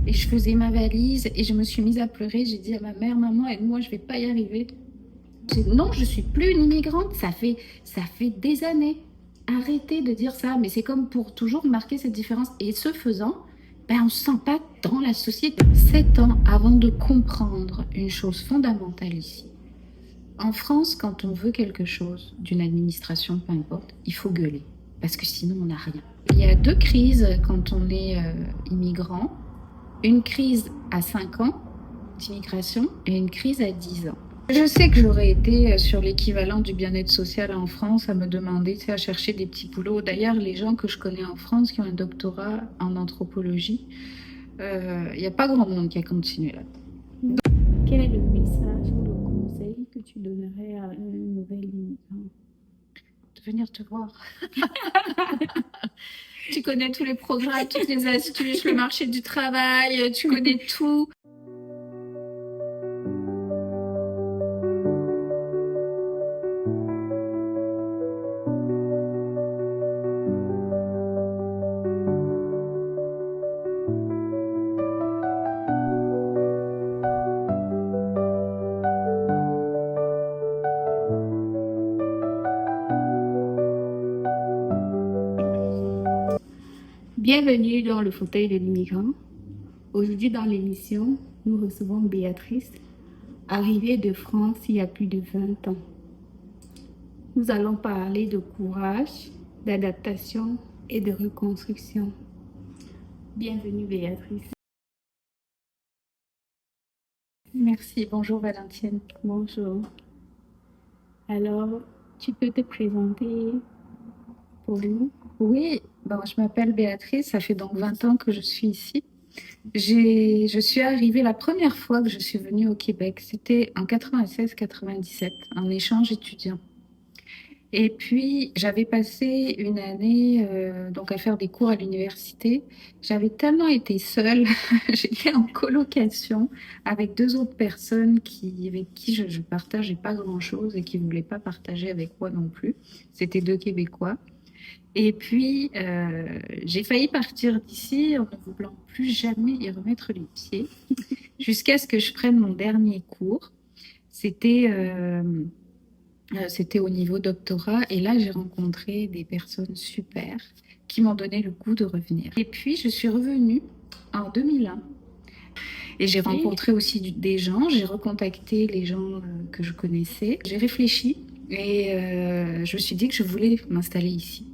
Et je faisais ma valise et je me suis mise à pleurer. J'ai dit à ma mère, maman, aide-moi, je vais pas y arriver. Non, je suis plus une immigrante. Ça fait des années. Arrêtez de dire ça. Mais c'est comme pour toujours marquer cette différence. Et ce faisant, ben, on ne se sent pas dans la société. 7 ans avant de comprendre une chose fondamentale ici. En France, quand on veut quelque chose d'une administration, peu importe, il faut gueuler. Parce que sinon, on n'a rien. Il y a deux crises quand on est immigrant. Une crise à 5 ans d'immigration et une crise à 10 ans. Je sais que j'aurais été sur l'équivalent du bien-être social en France à me demander, tu sais, à chercher des petits boulots. D'ailleurs, les gens que je connais en France qui ont un doctorat en anthropologie, il n'y a pas grand monde qui a continué là. Quel est le message ou le conseil que tu donnerais à un nouvel immigrant? De venir te voir. Tu connais tous les programmes, toutes les astuces, le marché du travail, tu connais tout. Bienvenue dans le fauteuil de l'immigrant. Aujourd'hui dans l'émission, nous recevons Béatrice, arrivée de France il y a plus de 20 ans. Nous allons parler de courage, d'adaptation et de reconstruction. Bienvenue Béatrice. Merci, bonjour Valentine. Bonjour. Alors, tu peux te présenter pour nous? Oui, bon, je m'appelle Béatrice, ça fait donc 20 ans que je suis ici. Je suis arrivée la première fois que je suis venue au Québec, c'était en 96-97, en échange étudiant. Et puis, j'avais passé une année donc à faire des cours à l'université. J'avais tellement été seule, j'étais en colocation avec deux autres personnes avec qui je partageais pas grand-chose et qui voulaient pas partager avec moi non plus. C'était deux Québécois. Et puis, j'ai failli partir d'ici en ne voulant plus jamais y remettre les pieds, jusqu'à ce que je prenne mon dernier cours. C'était c'était au niveau doctorat, et là, j'ai rencontré des personnes super qui m'ont donné le goût de revenir. Et puis, je suis revenue en 2001. Et j'ai rencontré aussi des gens, j'ai recontacté les gens que je connaissais. J'ai réfléchi et je me suis dit que je voulais m'installer ici.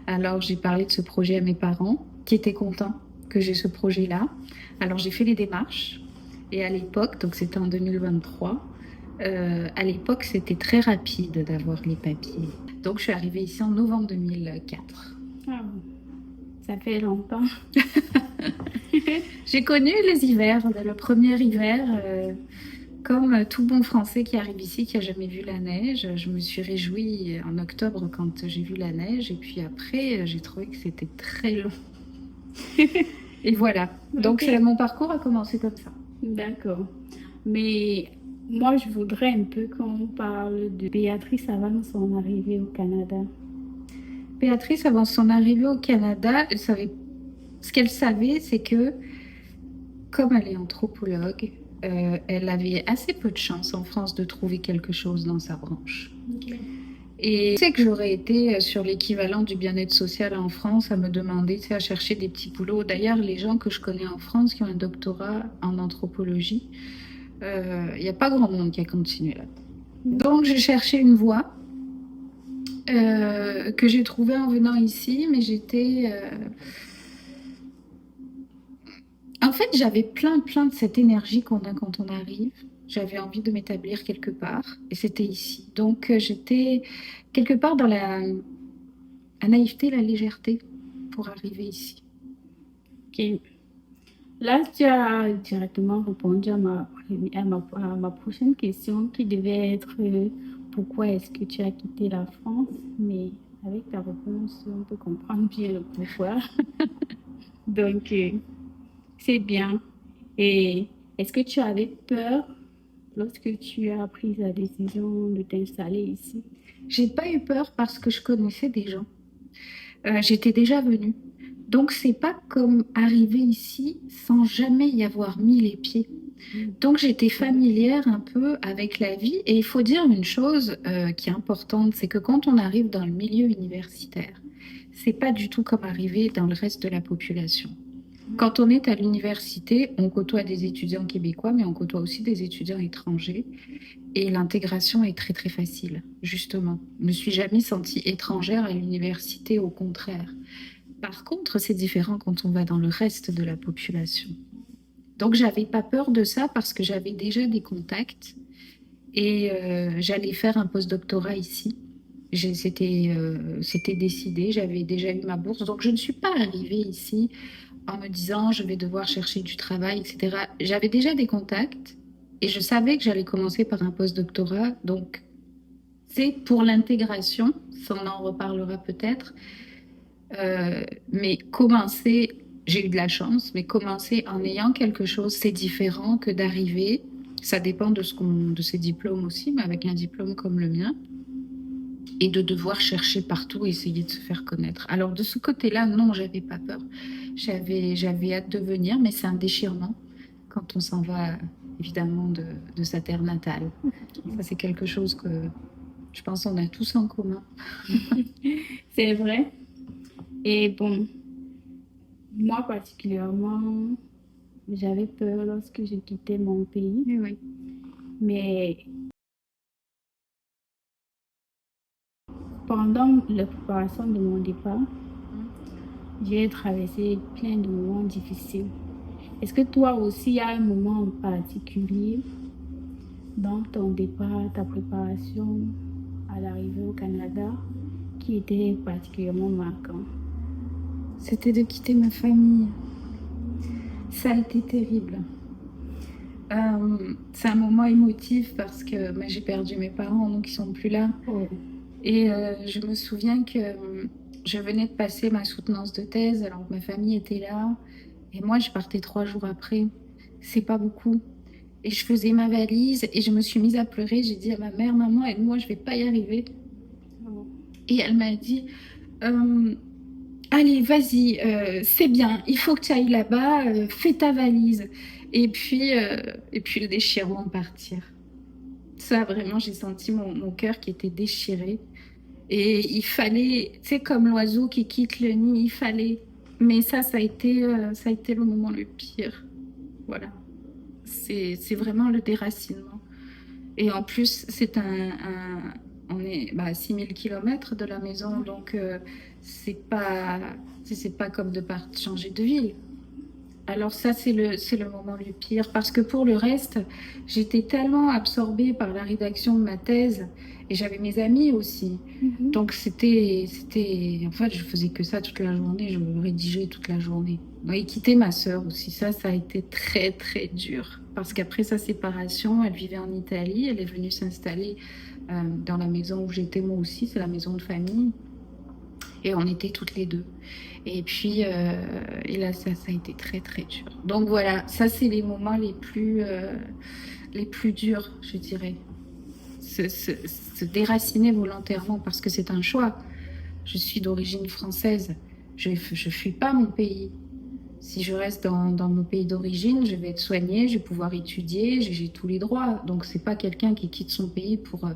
Alors, j'ai parlé de ce projet à mes parents, qui étaient contents que j'ai ce projet-là. Alors, j'ai fait les démarches. Et à l'époque, donc c'était en 2023, à l'époque, c'était très rapide d'avoir les papiers. Donc, je suis arrivée ici en novembre 2004. Ah, ça fait longtemps. J'ai connu les hivers, le premier hiver, comme tout bon Français qui arrive ici, qui a jamais vu la neige. Je me suis réjouie en octobre quand j'ai vu la neige, et puis après, j'ai trouvé que c'était très long. Et voilà. Donc, Ok. mon parcours a commencé comme ça. D'accord. Mais moi, je voudrais un peu qu'on parle de Béatrice avant son arrivée au Canada. Béatrice, avant son arrivée au Canada, ce qu'elle savait, c'est que, comme elle est anthropologue, elle avait assez peu de chance en France de trouver quelque chose dans sa branche. Et je sais que j'aurais été sur l'équivalent du bien-être social en France à me demander, tu sais, à chercher des petits boulots. D'ailleurs, les gens que je connais en France qui ont un doctorat en anthropologie, il n'y a pas grand monde qui a continué là. Donc, j'ai cherché une voie que j'ai trouvée en venant ici, mais en fait, j'avais plein de cette énergie qu'on a quand on arrive. J'avais envie de m'établir quelque part, et c'était ici. Donc, j'étais quelque part dans la naïveté, la légèreté pour arriver ici. Ok. Là, tu as directement répondu à ma prochaine question qui devait être pourquoi est-ce que tu as quitté la France? Mais avec ta réponse, on peut comprendre bien le pourquoi. Donc, c'est bien. Et est-ce que tu avais peur lorsque tu as pris la décision de t'installer ici? J'ai pas eu peur parce que je connaissais des gens. J'étais déjà venue. Donc, c'est pas comme arriver ici sans jamais y avoir mis les pieds. Donc, j'étais familière un peu avec la vie. Et il faut dire une chose qui est importante, c'est que quand on arrive dans le milieu universitaire, c'est pas du tout comme arriver dans le reste de la population. Quand on est à l'université, on côtoie des étudiants québécois, mais on côtoie aussi des étudiants étrangers. Et l'intégration est très très facile, justement. Je ne me suis jamais sentie étrangère à l'université, au contraire. Par contre, c'est différent quand on va dans le reste de la population. Donc, j'avais pas peur de ça parce que j'avais déjà des contacts et j'allais faire un postdoctorat ici. C'était décidé, j'avais déjà eu ma bourse. Donc, je ne suis pas arrivée ici en me disant je vais devoir chercher du travail, etc. J'avais déjà des contacts et je savais que j'allais commencer par un postdoctorat. Donc, c'est pour l'intégration, ça on en reparlera peut-être. Mais commencer, j'ai eu de la chance, mais commencer en ayant quelque chose, c'est différent que d'arriver. Ça dépend de ses diplômes aussi, mais avec un diplôme comme le mien, et de devoir chercher partout, essayer de se faire connaître. Alors de ce côté-là, non, j'avais pas peur. J'avais hâte de venir, mais c'est un déchirement quand on s'en va, évidemment, de sa terre natale. Ça, c'est quelque chose que je pense on a tous en commun. C'est vrai. Et bon, moi particulièrement, j'avais peur lorsque j'ai quitté mon pays, Oui, oui. mais pendant la préparation de mon départ, j'ai traversé plein de moments difficiles. Est-ce que toi aussi, il y a un moment en particulier dans ton départ, ta préparation à l'arrivée au Canada qui était particulièrement marquant? C'était de quitter ma famille. Ça a été terrible. C'est un moment émotif parce que j'ai perdu mes parents, donc ils sont plus là. Oh, Et je me souviens que je venais de passer ma soutenance de thèse, alors que ma famille était là. Et moi, je partais 3 jours après. C'est pas beaucoup. Et je faisais ma valise et je me suis mise à pleurer. J'ai dit à ma mère, maman, aide-moi, je vais pas y arriver. oh. Et elle m'a dit, Euh, allez, vas-y, c'est bien, il faut que tu ailles là-bas, fais ta valise. Et puis le déchirement de partir. Ça, vraiment, j'ai senti mon cœur qui était déchiré. Et il fallait, tu sais, comme l'oiseau qui quitte le nid, il fallait. Mais ça a été le moment le pire. Voilà. C'est vraiment le déracinement. Et en plus, on est à 6 000 kilomètres de la maison, donc c'est pas, c'est pas comme changer de ville. Alors ça, c'est le moment le pire, parce que pour le reste, j'étais tellement absorbée par la rédaction de ma thèse, et j'avais mes amis aussi. Mhm. Donc en fait, je faisais que ça toute la journée, je rédigeais toute la journée. Et quitter ma sœur aussi, ça a été très très dur, parce qu'après sa séparation, elle vivait en Italie, elle est venue s'installer dans la maison où j'étais moi aussi, c'est la maison de famille, et on était toutes les deux. Et puis, et là, ça a été très, très dur. Donc voilà, ça, c'est les moments les plus durs, je dirais. Se déraciner volontairement parce que c'est un choix. Je suis d'origine française. Je ne fuis pas mon pays. Si je reste dans mon pays d'origine, je vais être soignée, je vais pouvoir étudier, j'ai tous les droits. Donc, c'est pas quelqu'un qui quitte son pays pour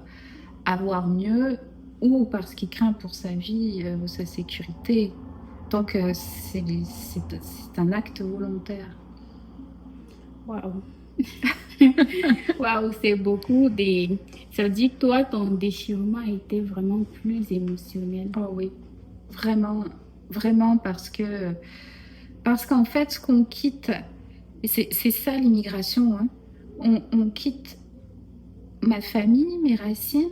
avoir mieux ou parce qu'il craint pour sa vie ou sa sécurité. Donc, c'est un acte volontaire. Waouh. Waouh, c'est beaucoup des... Ça veut dire que toi, ton déchirement était vraiment plus émotionnel. Oh oui, vraiment, vraiment, parce qu'en fait, ce qu'on quitte, et c'est ça l'immigration, hein, on quitte ma famille, mes racines,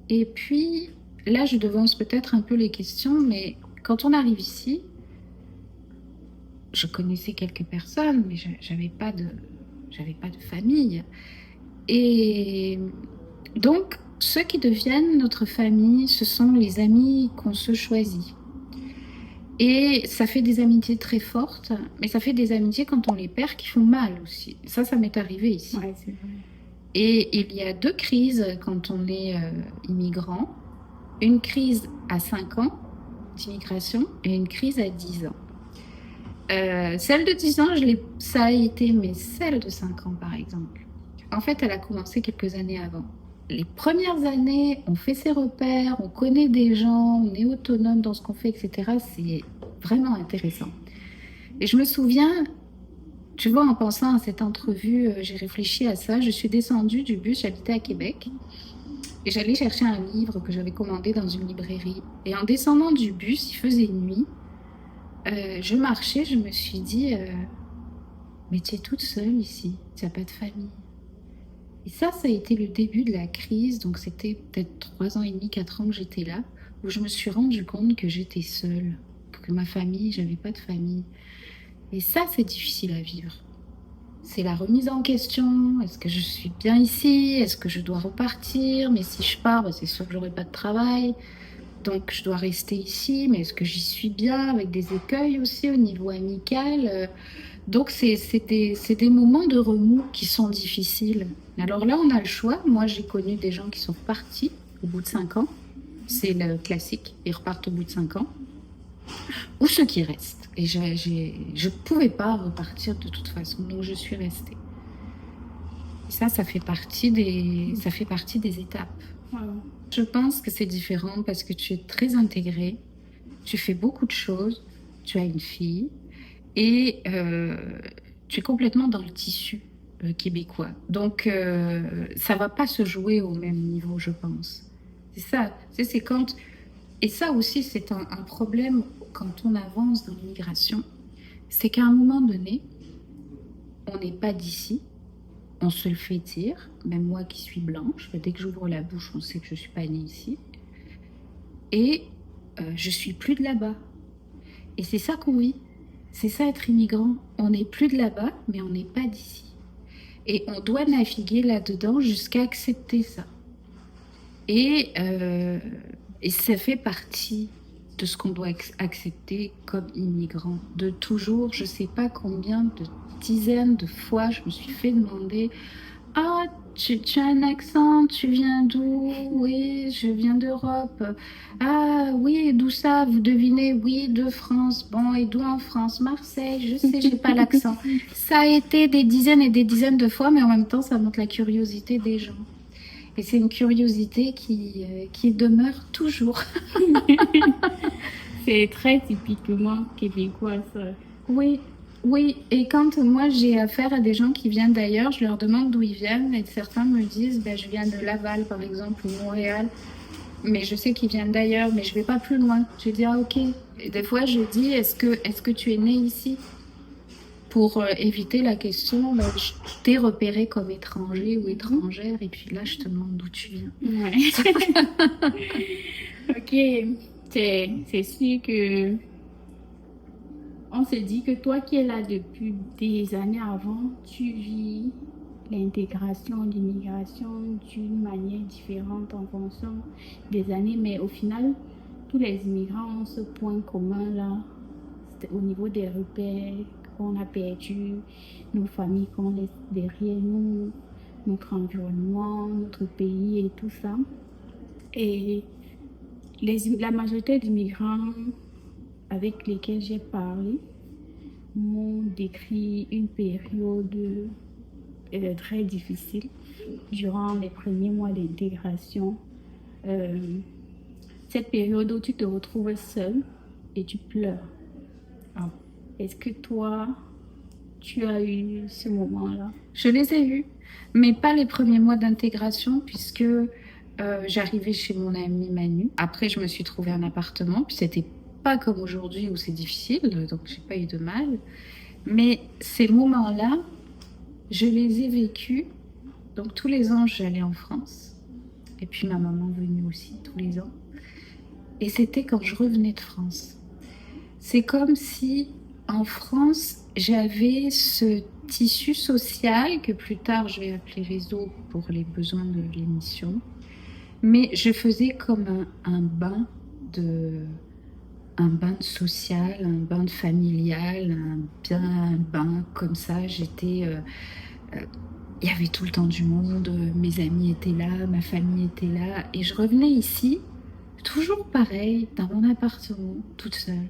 et puis là, je devance peut-être un peu les questions, mais quand on arrive ici, je connaissais quelques personnes, mais j'avais pas de famille. Et donc, ceux qui deviennent notre famille, ce sont les amis qu'on se choisit. Et ça fait des amitiés très fortes, mais ça fait des amitiés quand on les perd qui font mal aussi. Ça m'est arrivé ici. Ouais, c'est vrai. Et il y a deux crises quand on est immigrant. Une crise à 5 ans d'immigration et une crise à 10 ans. Celle de 10 ans, ça a été, mais celle de 5 ans, par exemple. En fait, elle a commencé quelques années avant. Les premières années, on fait ses repères, on connaît des gens, on est autonome dans ce qu'on fait, etc. C'est vraiment intéressant. Et je me souviens, tu vois, en pensant à cette entrevue, j'ai réfléchi à ça. Je suis descendue du bus, j'habitais à Québec, et j'allais chercher un livre que j'avais commandé dans une librairie. Et en descendant du bus, il faisait nuit. Je marchais, je me suis dit, mais tu es toute seule ici, tu n'as pas de famille. Et ça a été le début de la crise, donc c'était peut-être 3 ans et demi, 4 ans que j'étais là, où je me suis rendu compte que j'étais seule, que ma famille, j'avais pas de famille. Et ça, c'est difficile à vivre. C'est la remise en question. Est-ce que je suis bien ici? Est-ce que je dois repartir? Mais si je pars, c'est sûr que j'aurai pas de travail. Donc je dois rester ici, mais est-ce que j'y suis bien? Avec des écueils aussi au niveau amical. Donc c'est des moments de remous qui sont difficiles. Alors là, on a le choix. Moi, j'ai connu des gens qui sont partis au bout de 5 ans. C'est le classique. Ils repartent au bout de 5 ans. Ou ceux qui restent. Et je ne pouvais pas repartir de toute façon, donc je suis restée. Et ça fait partie des étapes. Ouais. Je pense que c'est différent parce que tu es très intégrée, tu fais beaucoup de choses, tu as une fille et tu es complètement dans le tissu québécois. Donc ça va pas se jouer au même niveau, je pense. C'est ça, c'est quand... Et ça aussi, c'est un problème quand on avance dans l'immigration, c'est qu'à un moment donné, on n'est pas d'ici, on se le fait dire, même moi qui suis blanche, dès que j'ouvre la bouche, on sait que je ne suis pas née ici, et je suis plus de là-bas. Et c'est ça qu'on vit, c'est ça être immigrant, on n'est plus de là-bas, mais on n'est pas d'ici. Et on doit naviguer là-dedans jusqu'à accepter ça. Et ça fait partie de ce qu'on doit accepter comme immigrant. De toujours, je ne sais pas combien de dizaines de fois, je me suis fait demander « Ah, tu as un accent, tu viens d'où? Oui, je viens d'Europe. Ah oui, d'où ça? Vous devinez? Oui, de France. Bon, et d'où en France? Marseille, je sais, j'ai pas l'accent. » Ça a été des dizaines et des dizaines de fois, mais en même temps, ça montre la curiosité des gens. Et c'est une curiosité qui demeure toujours. C'est très typiquement québécois, ça. Oui, oui. Et quand moi j'ai affaire à des gens qui viennent d'ailleurs, je leur demande d'où ils viennent. Et certains me disent, ben, je viens de Laval par exemple, ou Montréal. Mais je sais qu'ils viennent d'ailleurs, mais je vais pas plus loin. Je dis, ah ok. Et des fois je dis, est-ce que tu es né ici? Pour éviter la question, ben, je t'ai repéré comme étranger ou étrangère, et puis là, je te demande d'où tu viens. Ouais. Ok, c'est sûr que on se dit que toi qui es là depuis des années avant, tu vis l'intégration, l'immigration d'une manière différente en fonction des années, mais au final, tous les immigrants ont ce point commun là, au niveau des repères qu'on a perdu, nos familles qu'on laisse derrière nous, notre environnement, notre pays et tout ça. Et la majorité des migrants avec lesquels j'ai parlé m'ont décrit une période très difficile durant les premiers mois d'intégration. Cette période où tu te retrouves seul et tu pleures. Ah. Est-ce que toi, tu as eu ce moment-là? Je les ai eus, mais pas les premiers mois d'intégration, puisque j'arrivais chez mon ami Manu. Après, je me suis trouvé un appartement, puis c'était pas comme aujourd'hui où c'est difficile, donc j'ai pas eu de mal. Mais ces moments-là, je les ai vécus. Donc tous les ans, j'allais en France. Et puis ma maman venue aussi, tous les ans. Et c'était quand je revenais de France. C'est comme si en France, j'avais ce tissu social que plus tard je vais appeler réseau pour les besoins de l'émission. Mais je faisais comme un bain de social, un bain de familial, un bain comme ça. J'étais, il y avait tout le temps du monde, mes amis étaient là, ma famille était là, et je revenais ici, toujours pareil, dans mon appartement, toute seule.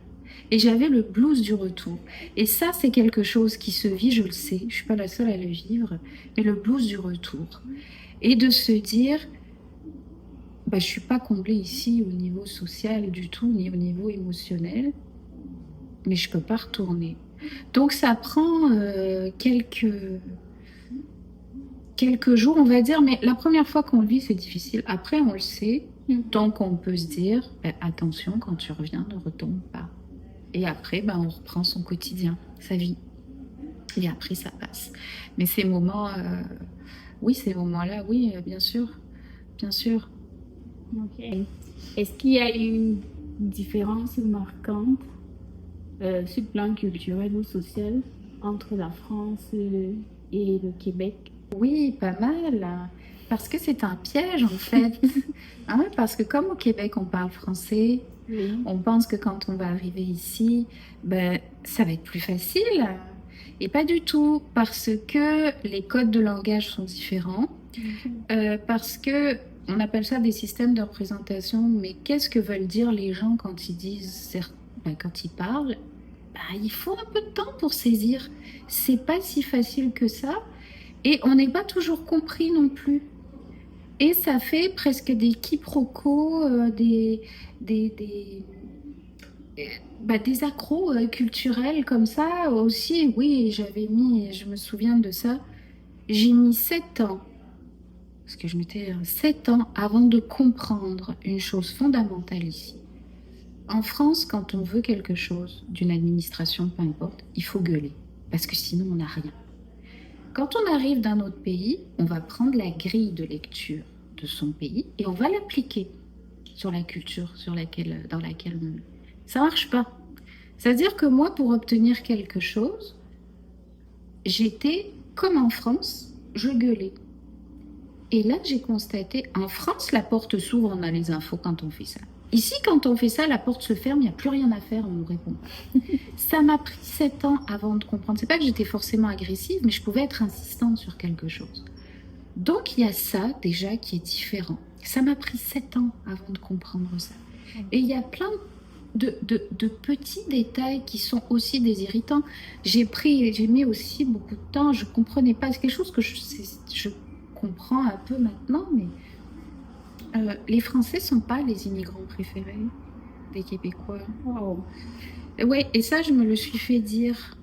Et j'avais le blues du retour. Et ça, c'est quelque chose qui se vit, je le sais, je ne suis pas la seule à le vivre, mais le blues du retour. Et de se dire, je ne suis pas comblée ici au niveau social du tout, ni au niveau émotionnel, mais je ne peux pas retourner. Donc ça prend quelques jours, on va dire, mais la première fois qu'on le vit, c'est difficile. Après, on le sait, donc on peut se dire, attention, quand tu reviens, ne retombe pas. Et après, on reprend son quotidien, sa vie. Et après, ça passe. Mais ces moments, oui, ces moments-là, oui, bien sûr, bien sûr. Ok. Est-ce qu'il y a une différence marquante sur le plan culturel ou social entre la France et le Québec? Oui, pas mal. Parce que c'est un piège, en fait. Hein, parce que comme au Québec, on parle français, Oui. on pense que quand on va arriver ici, ça va être plus facile. Et pas du tout, parce que les codes de langage sont différents, parce que on appelle ça des systèmes de représentation, mais qu'est-ce que veulent dire les gens quand ils disent, quand ils parlent? Il faut un peu de temps pour saisir. C'est pas si facile que ça, et on n'est pas toujours compris non plus. Et ça fait presque des quiproquos, des accros culturels comme ça aussi. Oui, je me souviens de ça, j'ai mis 7 ans, parce que je m'étais 7 ans avant de comprendre une chose fondamentale ici. En France, quand on veut quelque chose d'une administration, peu importe, il faut gueuler, parce que sinon on n'a rien. Quand on arrive d'un autre pays, on va prendre la grille de lecture de son pays et on va l'appliquer sur la culture dans laquelle on est. Ça marche pas. C'est-à-dire que moi, pour obtenir quelque chose, j'étais comme en France, je gueulais. Et là, j'ai constaté, en France, la porte s'ouvre, on a les infos quand on fait ça. Ici, quand on fait ça, la porte se ferme, il n'y a plus rien à faire, on nous répond. Ça m'a pris 7 ans avant de comprendre. C'est pas que j'étais forcément agressive, mais je pouvais être insistante sur quelque chose. Donc, il y a ça, déjà, qui est différent. Ça m'a pris 7 ans avant de comprendre ça. Et il y a plein de petits détails qui sont aussi des irritants. J'ai mis aussi beaucoup de temps, je comprenais pas. C'est quelque chose que je comprends un peu maintenant, mais les Français sont pas les immigrants préférés des Québécois. Wow. Ouais, et ça, je me le suis fait dire.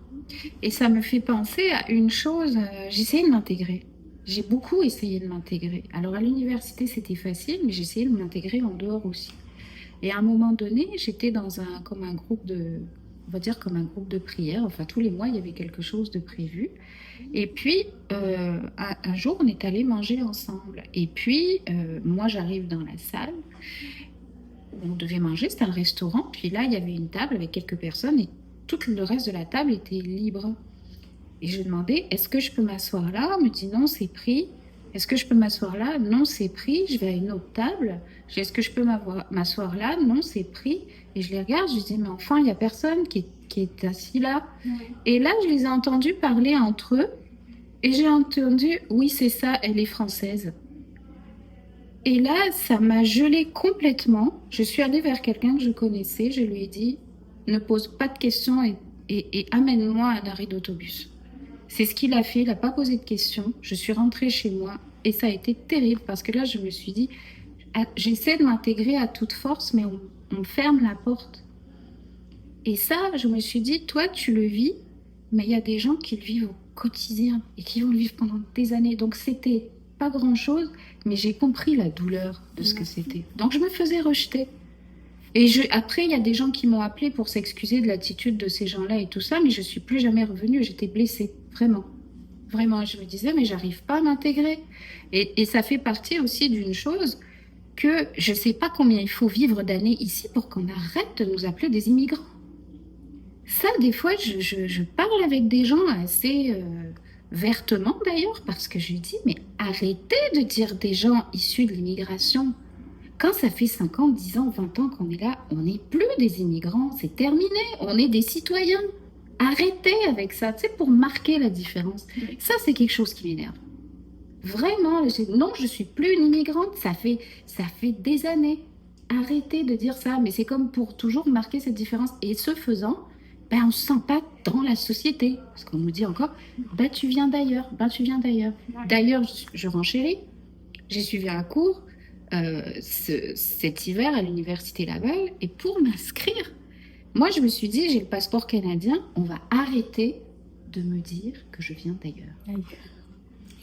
Et ça me fait penser à une chose, j'essayais de m'intégrer. J'ai beaucoup essayé de m'intégrer. Alors à l'université, c'était facile, mais j'essayais de m'intégrer en dehors aussi. Et à un moment donné, j'étais dans un groupe de prière. Enfin, tous les mois, il y avait quelque chose de prévu. Et puis, un jour, on est allé manger ensemble. Et puis, moi, j'arrive dans la salle où on devait manger. C'était un restaurant. Puis là, il y avait une table avec quelques personnes et tout le reste de la table était libre. Et je demandais, est-ce que je peux m'asseoir là? On me dit non, c'est pris. Est-ce que je peux m'asseoir là? Non, c'est pris. Je vais à une autre table. Je dis, est-ce que je peux m'asseoir là? Non, c'est pris. Et je les regarde, je dis, mais enfin, il n'y a personne qui est assis là. Ouais. Et là, je les ai entendus parler entre eux. Et j'ai entendu, oui, c'est ça, elle est française. Et là, ça m'a gelée complètement. Je suis allée vers quelqu'un que je connaissais. Je lui ai dit, ne pose pas de questions et amène-moi un arrêt d'autobus. C'est ce qu'il a fait, il n'a pas posé de questions. Je suis rentrée chez moi et ça a été terrible parce que là, je me suis dit, j'essaie de m'intégrer à toute force, mais on ferme la porte. Et ça, je me suis dit, toi, tu le vis, mais il y a des gens qui le vivent au quotidien et qui vont le vivre pendant des années. Donc, c'était pas grand-chose, mais j'ai compris la douleur de ce que c'était. Donc, je me faisais rejeter. Et après, il y a des gens qui m'ont appelé pour s'excuser de l'attitude de ces gens-là et tout ça, mais je suis plus jamais revenue. J'étais blessée, vraiment. Vraiment, je me disais, mais j'arrive pas à m'intégrer. Et ça fait partie aussi d'une chose que je sais pas combien il faut vivre d'années ici pour qu'on arrête de nous appeler des immigrants. Ça, des fois, je parle avec des gens assez vertement d'ailleurs, parce que je dis, mais arrêtez de dire des gens issus de l'immigration. Quand ça fait 5 ans, 10 ans, 20 ans qu'on est là, on n'est plus des immigrants, c'est terminé, on est des citoyens. Arrêtez avec ça, tu sais, pour marquer la différence. Ça, c'est quelque chose qui m'énerve. Vraiment, non, je suis plus une immigrante, ça fait des années. arrêtez de dire ça, mais c'est comme pour toujours marquer cette différence. Et ce faisant, ben, on ne se sent pas dans la société. Parce qu'on nous dit encore, ben, tu viens d'ailleurs, ben, tu viens d'ailleurs. D'ailleurs, je renchéris, j'ai suivi un cours cet hiver à l'université Laval, et pour m'inscrire, moi je me suis dit, j'ai le passeport canadien, on va arrêter de me dire que je viens d'ailleurs. Aïe.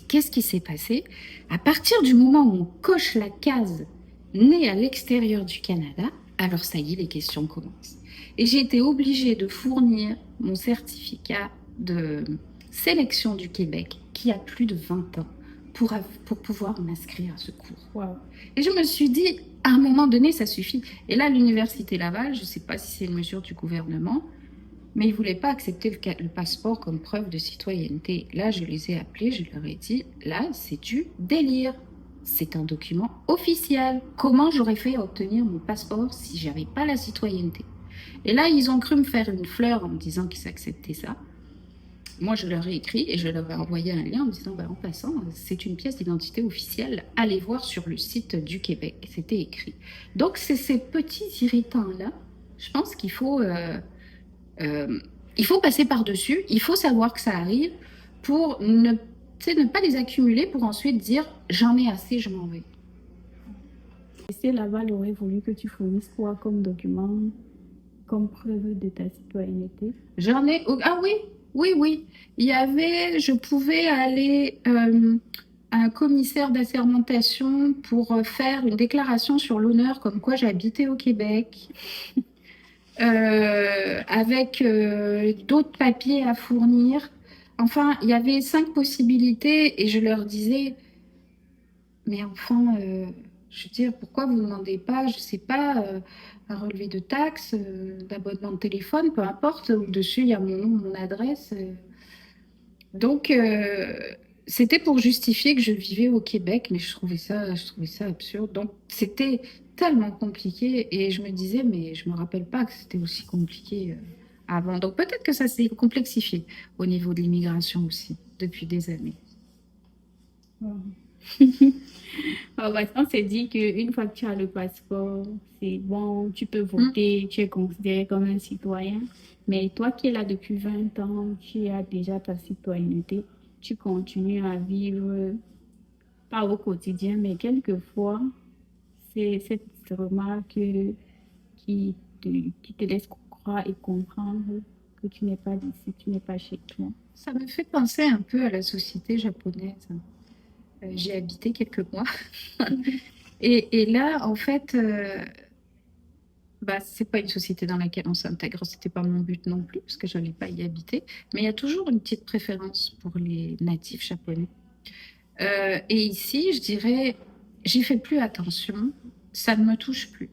Qu'est-ce qui s'est passé? À partir du moment où on coche la case né à l'extérieur du Canada, alors ça y est, les questions commencent. Et j'ai été obligée de fournir mon certificat de sélection du Québec, qui a plus de 20 ans, pour pouvoir m'inscrire à ce cours. Wow. Et je me suis dit, à un moment donné, ça suffit. Et là, l'Université Laval, je ne sais pas si c'est une mesure du gouvernement, mais ils ne voulaient pas accepter le passeport comme preuve de citoyenneté. Là, je les ai appelés, je leur ai dit, là, c'est du délire. C'est un document officiel. Comment j'aurais fait obtenir mon passeport si j'avais pas la citoyenneté? Et là, ils ont cru me faire une fleur en me disant qu'ils acceptaient ça. Moi, je leur ai écrit et je leur ai envoyé un lien en me disant, en passant, c'est une pièce d'identité officielle. Allez voir sur le site du Québec. C'était écrit. Donc, c'est ces petits irritants-là. Je pense qu'il faut passer par-dessus. Il faut savoir que ça arrive pour ne pas les accumuler pour ensuite dire, j'en ai assez, je m'en vais. Et Laval aurait voulu que tu fournisses quoi comme document, comme preuve de ta citoyenneté? J'en ai... Ah oui, oui. Je pouvais aller à un commissaire d'assermentation pour faire une déclaration sur l'honneur comme quoi j'habitais au Québec, avec d'autres papiers à fournir. Enfin, il y avait 5 possibilités et je leur disais, mais enfin, je veux dire, pourquoi vous ne demandez pas, je ne sais pas, un relevé de taxes, d'abonnement de téléphone, peu importe, où dessus il y a mon nom, mon adresse. Donc, c'était pour justifier que je vivais au Québec, mais je trouvais ça absurde. Donc, c'était tellement compliqué et je me disais, mais je me rappelle pas que c'était aussi compliqué avant. Donc, peut-être que ça s'est complexifié au niveau de l'immigration aussi, depuis des années. Wow. On s'est dit qu'une fois que tu as le passeport, c'est bon, tu peux voter, tu es considéré comme un citoyen. Mais toi qui es là depuis 20 ans, tu as déjà ta citoyenneté, tu continues à vivre, pas au quotidien, mais quelquefois, c'est cette remarque qui te laisse croire et comprendre que tu n'es pas d'ici, tu n'es pas chez toi. Ça me fait penser un peu à la société japonaise. J'ai habité quelques mois. Et là, en fait, c'est pas une société dans laquelle on s'intègre. C'était pas mon but non plus, parce que je n'allais pas y habiter. Mais il y a toujours une petite préférence pour les natifs japonais. Et ici, je dirais, j'y fais plus attention. Ça ne me touche plus.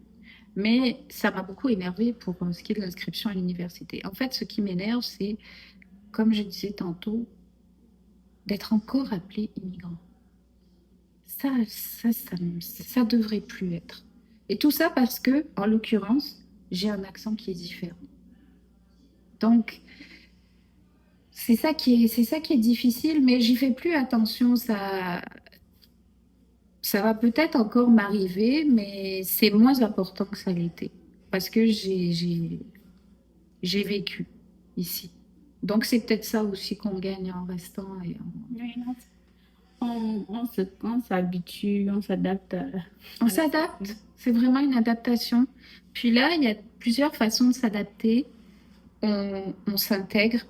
Mais ça m'a beaucoup énervée pour ce qui est de l'inscription à l'université. En fait, ce qui m'énerve, c'est, comme je disais tantôt, d'être encore appelé immigrant. Ça devrait plus être. Et tout ça parce que, en l'occurrence, j'ai un accent qui est différent. Donc, c'est ça qui est difficile, mais j'y fais plus attention. Ça va peut-être encore m'arriver, mais c'est moins important que ça l'était. Parce que j'ai vécu ici. Donc, c'est peut-être ça aussi qu'on gagne en restant. Oui, non, on s'habitue, on s'adapte. On s'adapte. C'est vraiment une adaptation. Puis là, il y a plusieurs façons de s'adapter. On s'intègre,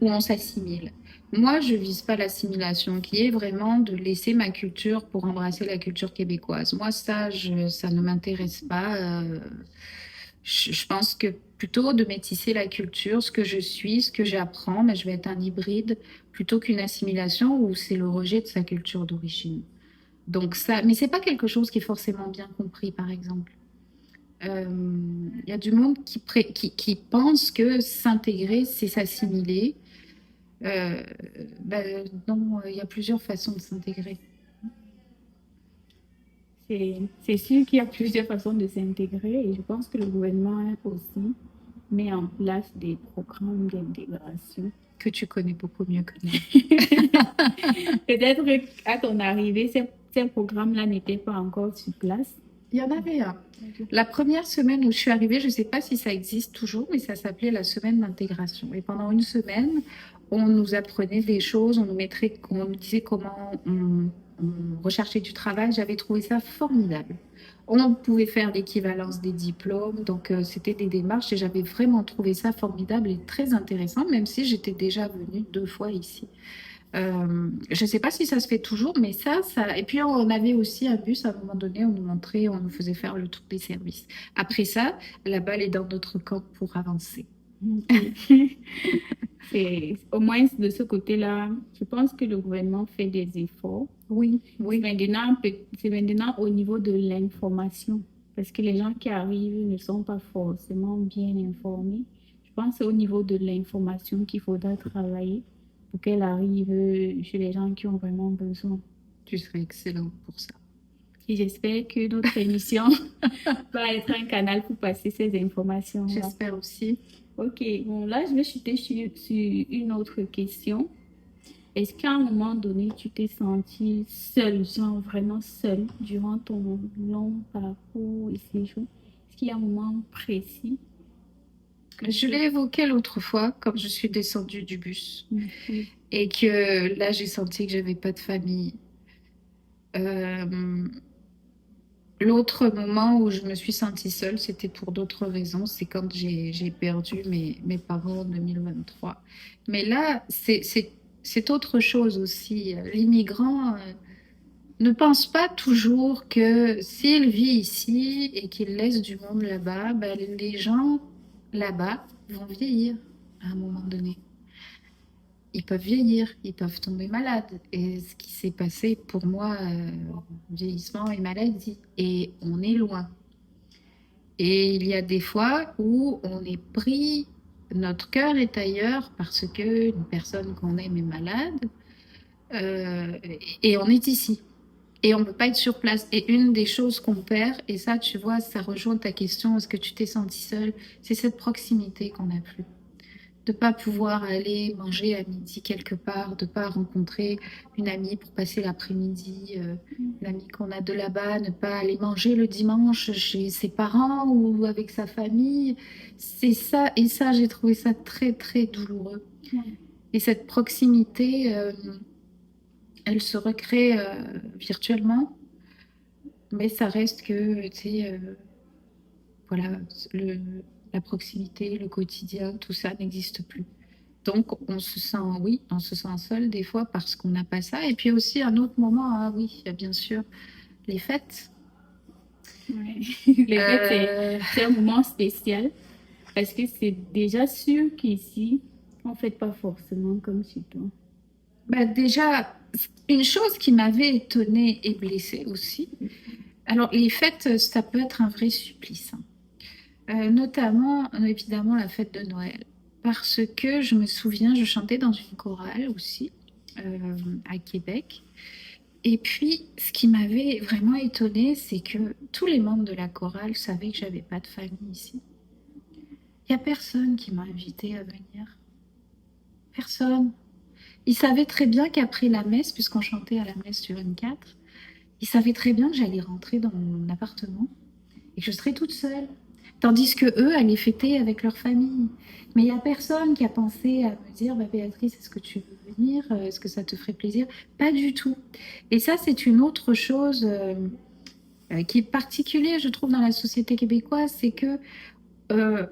ou on s'assimile. Moi, je vise pas l'assimilation, qui est vraiment de laisser ma culture pour embrasser la culture québécoise. Moi, ça ne m'intéresse pas. Je pense que plutôt de métisser la culture, ce que je suis, ce que j'apprends, mais je vais être un hybride plutôt qu'une assimilation où c'est le rejet de sa culture d'origine. Donc ça, mais c'est pas quelque chose qui est forcément bien compris, par exemple. Il y a du monde qui pense que s'intégrer, c'est s'assimiler. Non, il y a plusieurs façons de s'intégrer. C'est sûr qu'il y a plusieurs façons de s'intégrer et je pense que le gouvernement aussi met en place des programmes d'intégration. Que tu connais beaucoup mieux que moi. Peut-être qu'à ton arrivée, ces programmes-là n'étaient pas encore sur place. Il y en avait un. Ok. La première semaine où je suis arrivée, je ne sais pas si ça existe toujours, mais ça s'appelait la semaine d'intégration. Et pendant une semaine, on nous apprenait des choses, on nous disait comment on recherchait du travail. J'avais trouvé ça formidable. On pouvait faire l'équivalence des diplômes, donc c'était des démarches et j'avais vraiment trouvé ça formidable et très intéressant, même si j'étais déjà venue 2 fois ici. Je ne sais pas si ça se fait toujours, mais ça. Et puis on avait aussi un bus à un moment donné, on nous montrait, on nous faisait faire le tour des services. Après ça, la balle est dans notre camp pour avancer. Ok. C'est, au moins de ce côté-là, je pense que le gouvernement fait des efforts. Oui, C'est oui, maintenant, c'est maintenant au niveau de l'information, parce que les gens qui arrivent ne sont pas forcément bien informés. Je pense que c'est au niveau de l'information qu'il faudra travailler pour qu'elle arrive chez les gens qui ont vraiment besoin. tu serais excellent pour ça. Et j'espère que notre émission va être un canal pour passer ces informations-là. J'espère aussi. Ok, bon, là, je vais chuter sur une autre question. Est-ce qu'à un moment donné, tu t'es senti seule, genre vraiment seule, durant ton long parcours et séjour? Est-ce qu'il y a un moment précis que Je tu... l'ai évoqué l'autre fois quand je suis descendue du bus Oui, et que là j'ai senti que j'avais pas de famille. Euh, L'autre moment où je me suis sentie seule, c'était pour d'autres raisons. C'est quand j'ai perdu mes parents en 2023. Mais là, c'est autre chose aussi. L'immigrant ne pense pas toujours que s'il vit ici et qu'il laisse du monde là-bas, ben, les gens là-bas vont vieillir à un moment donné. Ils peuvent vieillir, ils peuvent tomber malades. Et ce qui s'est passé pour moi, vieillissement et maladie. Et on est loin. Et il y a des fois où on est pris, notre cœur est ailleurs parce que une personne qu'on aime est malade, euh, et on est ici. Et on ne peut pas être sur place. Et une des choses qu'on perd, et ça, tu vois, ça rejoint ta question, est-ce que tu t'es senti seule? C'est cette proximité qu'on n'a plus, de pas pouvoir aller manger à midi quelque part, de pas rencontrer une amie pour passer l'après-midi, une amie qu'on a de là-bas, ne pas aller manger le dimanche chez ses parents ou avec sa famille. C'est ça, et ça, j'ai trouvé ça très, très douloureux. oui, Et cette proximité, elle se recrée virtuellement, mais ça reste que, tu sais, voilà, le, la proximité, le quotidien, tout ça n'existe plus. Donc, on se sent, oui, on se sent seul des fois parce qu'on n'a pas ça. Et puis aussi, un autre moment, ah oui, il y a bien sûr les fêtes. oui. Les fêtes, Euh, c'est un moment spécial parce que c'est déjà sûr qu'ici, on ne fête pas forcément comme chez toi. Bah déjà, une chose qui m'avait étonnée et blessée aussi, alors les fêtes, ça peut être un vrai supplice, hein. Notamment, évidemment, la fête de Noël. Parce que je me souviens, je chantais dans une chorale aussi, à Québec. Et puis, ce qui m'avait vraiment étonnée, c'est que tous les membres de la chorale savaient que j'avais pas de famille ici. Il y a personne qui m'a invitée à venir. Personne. Ils savaient très bien qu'après la messe, puisqu'on chantait à la messe sur N4, ils savaient très bien que j'allais rentrer dans mon appartement et que je serais toute seule. Tandis que eux allaient fêter avec leur famille. Mais il n'y a personne qui a pensé à me dire, bah, Béatrice, est-ce que tu veux venir? Est-ce que ça te ferait plaisir? Pas du tout. Et ça, c'est une autre chose qui est particulière, je trouve, dans la société québécoise, c'est que euh,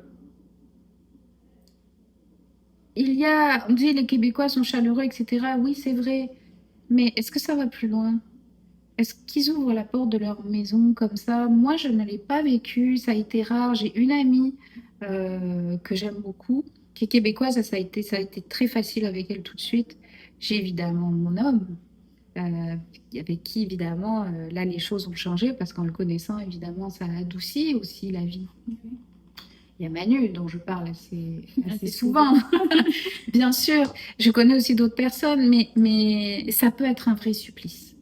on dit les Québécois sont chaleureux, etc. Oui, c'est vrai. Mais est-ce que ça va plus loin? Est-ce qu'ils ouvrent la porte de leur maison comme ça? Moi, je ne l'ai pas vécu. Ça a été rare. J'ai une amie que j'aime beaucoup, qui est québécoise. Ça a été très facile avec elle tout de suite. J'ai évidemment mon homme, euh, avec qui, évidemment, là, les choses ont changé parce qu'en le connaissant, évidemment, ça adoucit aussi la vie. Il y a Manu, dont je parle assez Assez souvent. souvent. Bien sûr, je connais aussi d'autres personnes, mais ça peut être un vrai supplice.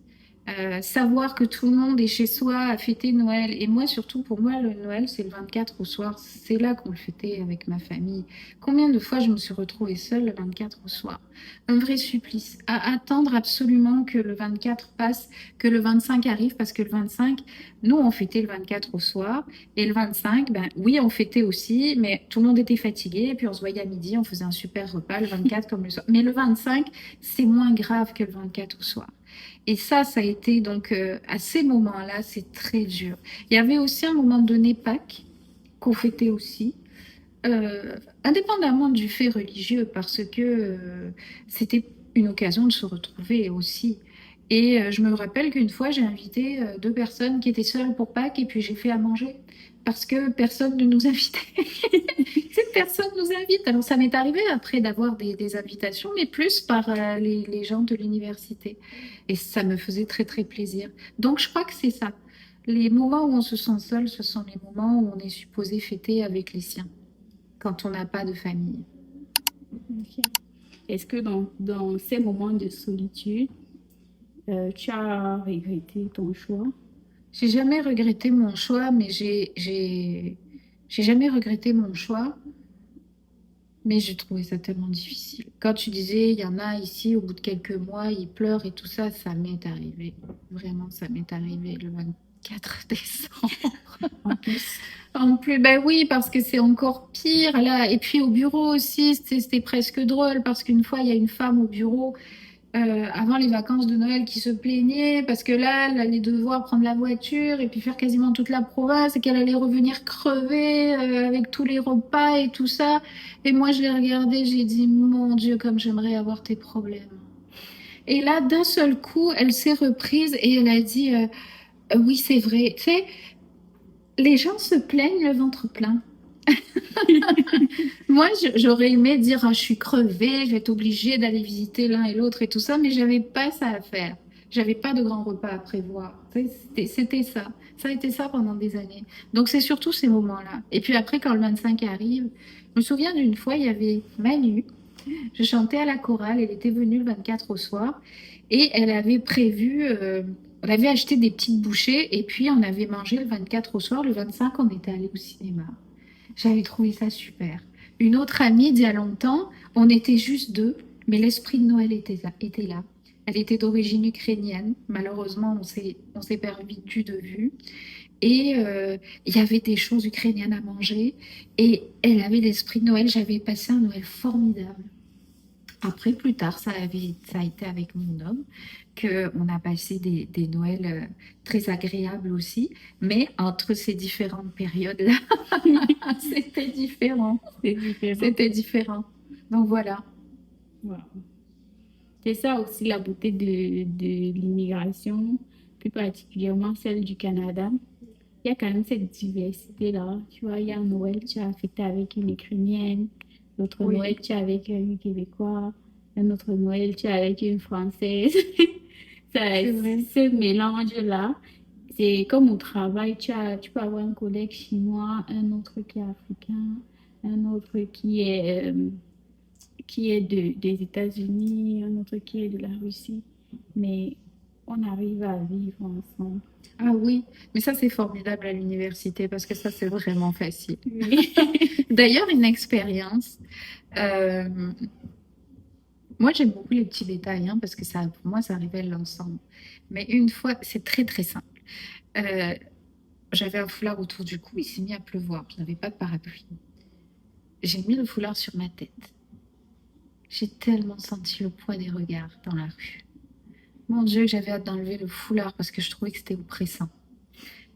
Savoir que tout le monde est chez soi à fêter Noël. Et moi, surtout, pour moi, le Noël, c'est le 24 au soir. C'est là qu'on le fêtait avec ma famille. Combien de fois je me suis retrouvée seule le 24 au soir? Un vrai supplice. À attendre absolument que le 24 passe, que le 25 arrive, parce que le 25, nous, on fêtait le 24 au soir. Et le 25, ben oui, on fêtait aussi, mais tout le monde était fatigué. Et puis on se voyait à midi, on faisait un super repas, le 24 comme le soir. Mais le 25, c'est moins grave que le 24 au soir. Et ça a été donc à ces moments-là, c'est très dur. Il y avait aussi un moment donné Pâques qu'on fêtait aussi, indépendamment du fait religieux, parce que c'était une occasion de se retrouver aussi. Et je me rappelle qu'une fois, j'ai invité deux personnes qui étaient seules pour Pâques et puis j'ai fait à manger parce que personne ne nous invitait. Cette personne nous invite. Alors ça m'est arrivé après d'avoir des invitations, mais plus par les gens de l'université. Et ça me faisait très très plaisir. Donc je crois que c'est ça. Les moments où on se sent seul, ce sont les moments où on est supposé fêter avec les siens, quand on n'a pas de famille. Ok. Est-ce que dans ces moments de solitude, tu as regretté ton choix? J'ai jamais regretté mon choix, mais j'ai jamais regretté mon choix, mais j'ai trouvé ça tellement difficile. Quand tu disais, il y en a ici, au bout de quelques mois, ils pleurent et tout ça, ça m'est arrivé. Vraiment, ça m'est arrivé le 24 décembre. En plus, En plus, ben oui, parce que c'est encore pire là. Et puis au bureau aussi, c'était presque drôle parce qu'une fois, il y a une femme au bureau avant les vacances de Noël qui se plaignait parce que là, elle allait devoir prendre la voiture et puis faire quasiment toute la province et qu'elle allait revenir crever avec tous les repas et tout ça. Et moi, je l'ai regardée, j'ai dit, mon Dieu, comme j'aimerais avoir tes problèmes. Et là, d'un seul coup, elle s'est reprise et elle a dit, oui, c'est vrai. Tu sais, les gens se plaignent le ventre plein. Moi, j'aurais aimé dire, ah, je suis crevée, je vais être obligée d'aller visiter l'un et l'autre et tout ça, mais j'avais pas ça à faire. J'avais pas de grand repas à prévoir. Tu sais, c'était ça. Ça a été ça pendant des années. Donc, c'est surtout ces moments-là. Et puis après, quand le 25 arrive, je me souviens d'une fois, il y avait Manu. Je chantais à la chorale. Elle était venue le 24 au soir. Et elle avait prévu, on avait acheté des petites bouchées. Et puis, on avait mangé le 24 au soir. Le 25, on était allé au cinéma. J'avais trouvé ça super. Une autre amie d'il y a longtemps, on était juste deux, mais l'esprit de Noël était là. Elle était d'origine ukrainienne. Malheureusement, on s'est perdu de vue. Et il y avait des choses ukrainiennes à manger. Et elle avait l'esprit de Noël. J'avais passé un Noël formidable. Après, plus tard, ça a été avec mon homme qu'on a passé des Noëls très agréables aussi. Mais entre ces différentes périodes-là, c'était différent. c'est différent. C'était différent. Donc voilà. Wow. C'est ça aussi la beauté de l'immigration, plus particulièrement celle du Canada. Il y a quand même cette diversité-là. Tu vois, il y a un Noël, tu as fêté avec une Ukrainienne, l'autre Noël, Oui, tu es avec un Québécois, un autre Noël, tu es avec une Française. Ça, c'est vrai. ce mélange-là, c'est comme au travail, tu peux avoir un collègue chinois, un autre qui est africain, un autre qui est des États-Unis, un autre qui est de la Russie. Mais on arrive à vivre ensemble. Ah oui, mais ça c'est formidable à l'université parce que ça c'est vraiment facile. Oui. D'ailleurs, une expérience. euh, Moi j'aime beaucoup les petits détails hein, parce que ça, pour moi, ça révèle l'ensemble. Mais une fois, c'est très très simple. Euh, J'avais un foulard autour du cou, il s'est mis à pleuvoir. Je n'avais pas de parapluie. J'ai mis le foulard sur ma tête. J'ai tellement senti le poids des regards dans la rue. Mon Dieu, j'avais hâte d'enlever le foulard parce que je trouvais que c'était oppressant.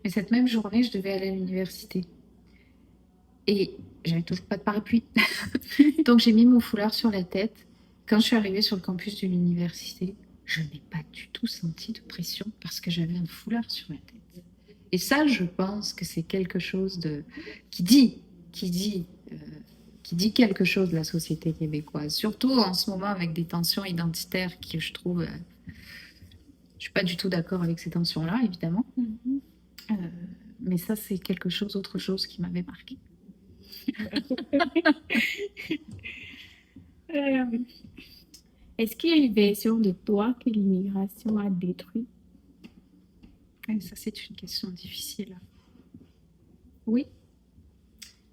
Mais cette même journée, je devais aller à l'université. Et j'avais toujours pas de parapluie. Donc j'ai mis mon foulard sur la tête. Quand je suis arrivée sur le campus de l'université, je n'ai pas du tout senti de pression parce que j'avais un foulard sur la tête. Et ça, je pense que c'est quelque chose de qui dit, qui dit, euh, qui dit quelque chose de la société québécoise. Surtout en ce moment avec des tensions identitaires qui, je trouve, je suis pas du tout d'accord avec ces tensions-là, évidemment. Mhm. Euh, mais ça, c'est quelque chose, autre chose qui m'avait marqué. Euh, Est-ce qu'il y a une version de toi que l'immigration a détruit? Et ça, c'est une question difficile. Oui,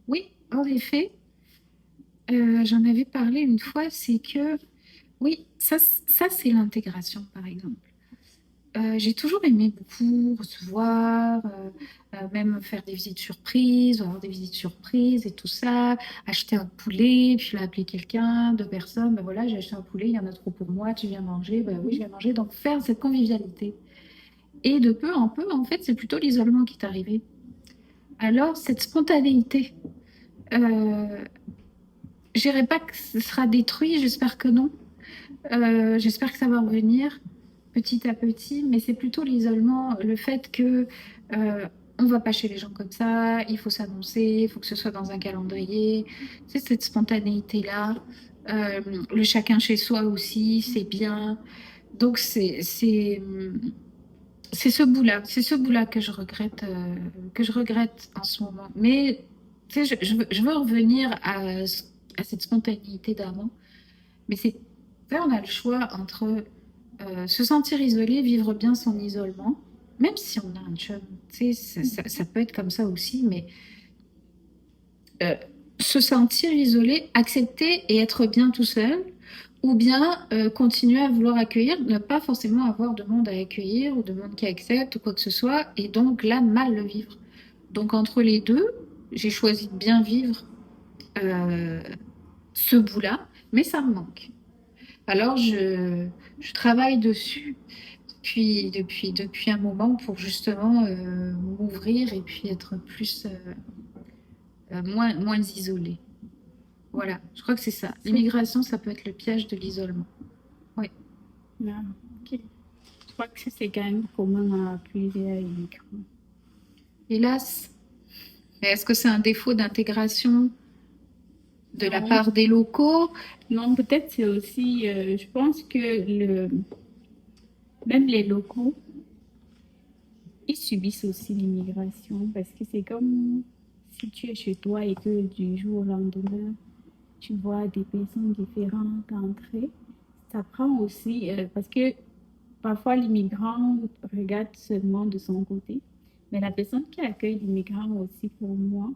oui, en effet, j'en avais parlé une fois, c'est que, oui, ça c'est l'intégration, par exemple. J'ai toujours aimé beaucoup recevoir, même faire des visites surprises, avoir des visites surprises et tout ça, acheter un poulet, puis là, appeler quelqu'un, deux personnes, ben voilà, j'ai acheté un poulet, il y en a trop pour moi, tu viens manger, ben oui, je viens manger, donc faire cette convivialité. Et de peu en peu, en fait, c'est plutôt l'isolement qui est arrivé. Alors, cette spontanéité, euh, je dirais pas que ce sera détruit, j'espère que non. J'espère que ça va revenir petit à petit, mais c'est plutôt l'isolement, le fait que on va pas chez les gens comme ça, il faut s'annoncer, il faut que ce soit dans un calendrier. C'est cette spontanéité-là. Le chacun chez soi aussi, c'est bien. Donc c'est ce bout-là, que je regrette en ce moment. Mais tu sais, je veux revenir à cette spontanéité d'avant. Mais c'est, tu sais, on a le choix entre se sentir isolé, vivre bien son isolement, même si on a un chum. Tu sais, ça peut être comme ça aussi, mais euh, se sentir isolé, accepter et être bien tout seul, ou bien continuer à vouloir accueillir, ne pas forcément avoir de monde à accueillir ou de monde qui accepte ou quoi que ce soit, et donc là, mal le vivre. Donc entre les deux, j'ai choisi de bien vivre euh, ce bout-là, mais ça me manque. Alors je travaille dessus depuis un moment pour justement m'ouvrir et puis être plus, moins isolée. Voilà, je crois que c'est ça. C'est L'immigration, ça peut être le piège de l'isolement. Oui. là. Ok. Je crois que c'est quand même commun à plusieurs immigrants. Hélas, mais est-ce que c'est un défaut d'intégration de la Non, part des locaux? non, peut-être c'est aussi, je pense que même les locaux, ils subissent aussi l'immigration parce que c'est comme si tu es chez toi et que du jour au lendemain, tu vois des personnes différentes entrer. Ça prend aussi, parce que parfois l'immigrant regarde seulement de son côté, mais la personne qui accueille l'immigrant aussi, pour moi,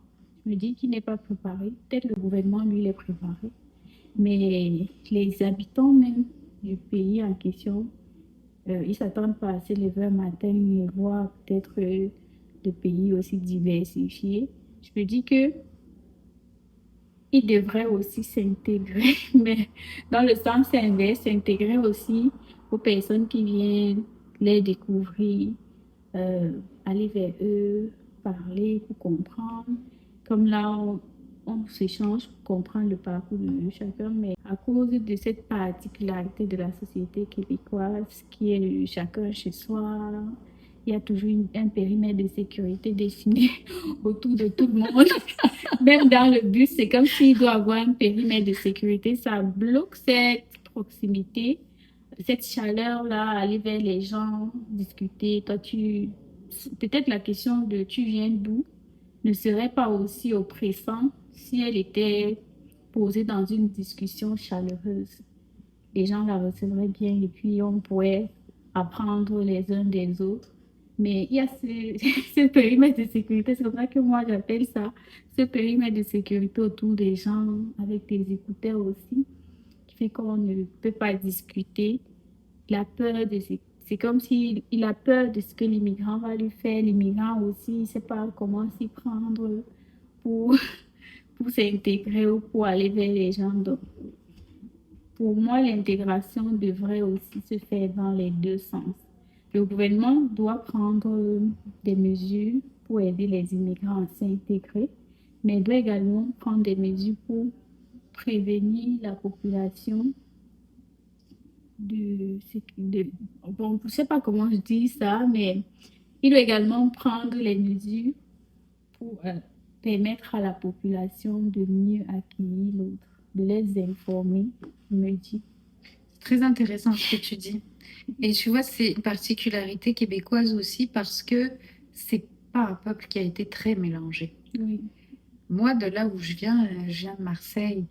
je me dis qu'il n'est pas préparé. Peut-être le gouvernement, lui, l'est préparé, mais les habitants même du pays en question, ils s'attendent pas à se lever un matin et voir peut-être le pays aussi diversifié. Je me dis que ils devraient aussi s'intégrer, mais dans le sens inverse, s'intégrer aussi aux personnes qui viennent les découvrir, euh, aller vers eux, parler pour comprendre. Comme là, on s'échange pour comprendre le parcours de chacun, mais à cause de cette particularité de la société québécoise, qui est le chacun chez soi, il y a toujours un périmètre de sécurité dessiné autour de tout le monde. Même dans le bus, c'est comme s'il doit avoir un périmètre de sécurité. Ça bloque cette proximité, cette chaleur-là, aller vers les gens, discuter. Toi, peut-être la question de tu viens d'où ne serait pas aussi oppressant si elle était posée dans une discussion chaleureuse. Les gens la recevraient bien et puis on pourrait apprendre les uns des autres. Mais il y a ce périmètre de sécurité, c'est comme ça que moi j'appelle ça, ce périmètre de sécurité autour des gens avec des écouteurs aussi, qui fait qu'on ne peut pas discuter. La peur de, c'est comme s'il il a peur de ce que l'immigrant va lui faire. L'immigrant aussi, il ne sait pas comment s'y prendre pour, pour s'intégrer ou pour aller vers les gens. Donc, pour moi, l'intégration devrait aussi se faire dans les deux sens. Le gouvernement doit prendre des mesures pour aider les immigrants à s'intégrer, mais doit également prendre des mesures pour prévenir la population bon, je ne sais pas comment je dis ça, mais il doit également prendre les mesures pour permettre à la population de mieux accueillir l'autre, de les informer, me dit. Très intéressant ce que tu dis. Et tu vois, c'est une particularité québécoise aussi parce que c'est pas un peuple qui a été très mélangé. Oui, Moi, de là où je viens de Marseille.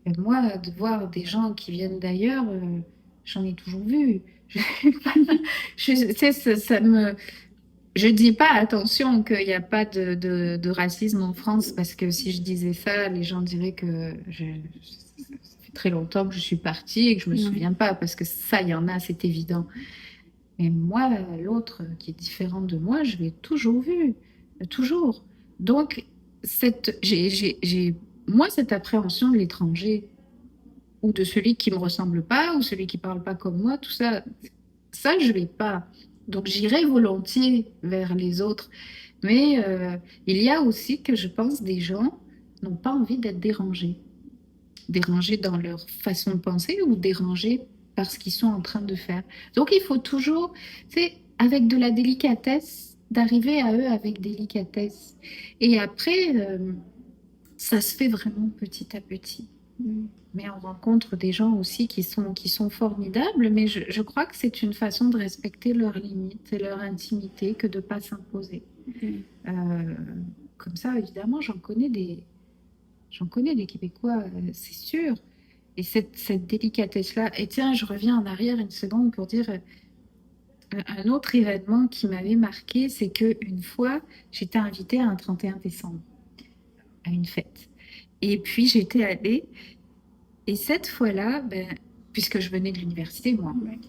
Et moi, de voir des gens qui viennent d'ailleurs, j'en ai toujours vu. Tu sais, ça me, Je dis pas, attention, qu'il n'y a pas de racisme en France, parce que si je disais ça, les gens diraient que ça fait très longtemps que je suis partie et que je me Ouais. souviens pas, parce que ça, il y en a, c'est évident. Mais moi, l'autre qui est différent de moi, je l'ai toujours vu, toujours. Donc, moi, cette appréhension de l'étranger, ou de celui qui me ressemble pas, ou celui qui parle pas comme moi, tout ça, ça, je l'ai pas. Donc, j'irai volontiers vers les autres. Mais il y a aussi que je pense des gens n'ont pas envie d'être dérangés. Dérangés dans leur façon de penser ou dérangés par ce qu'ils sont en train de faire. Donc, il faut toujours, tu sais, avec de la délicatesse, d'arriver à eux avec délicatesse. Et après, ça se fait vraiment petit à petit. Mm. Mais on rencontre des gens aussi qui sont formidables, mais je crois que c'est une façon de respecter leurs limites et leur intimité que de ne pas s'imposer. Mm. Euh, Comme ça, évidemment, j'en connais des Québécois, c'est sûr. Et cette délicatesse-là. Et tiens, je reviens en arrière une seconde pour dire un autre événement qui m'avait marqué, c'est qu'une fois, j'étais invitée à un 31 décembre, à une fête. Et puis j'étais allée. Et cette fois-là, ben, puisque je venais de l'université, moi, Ouais.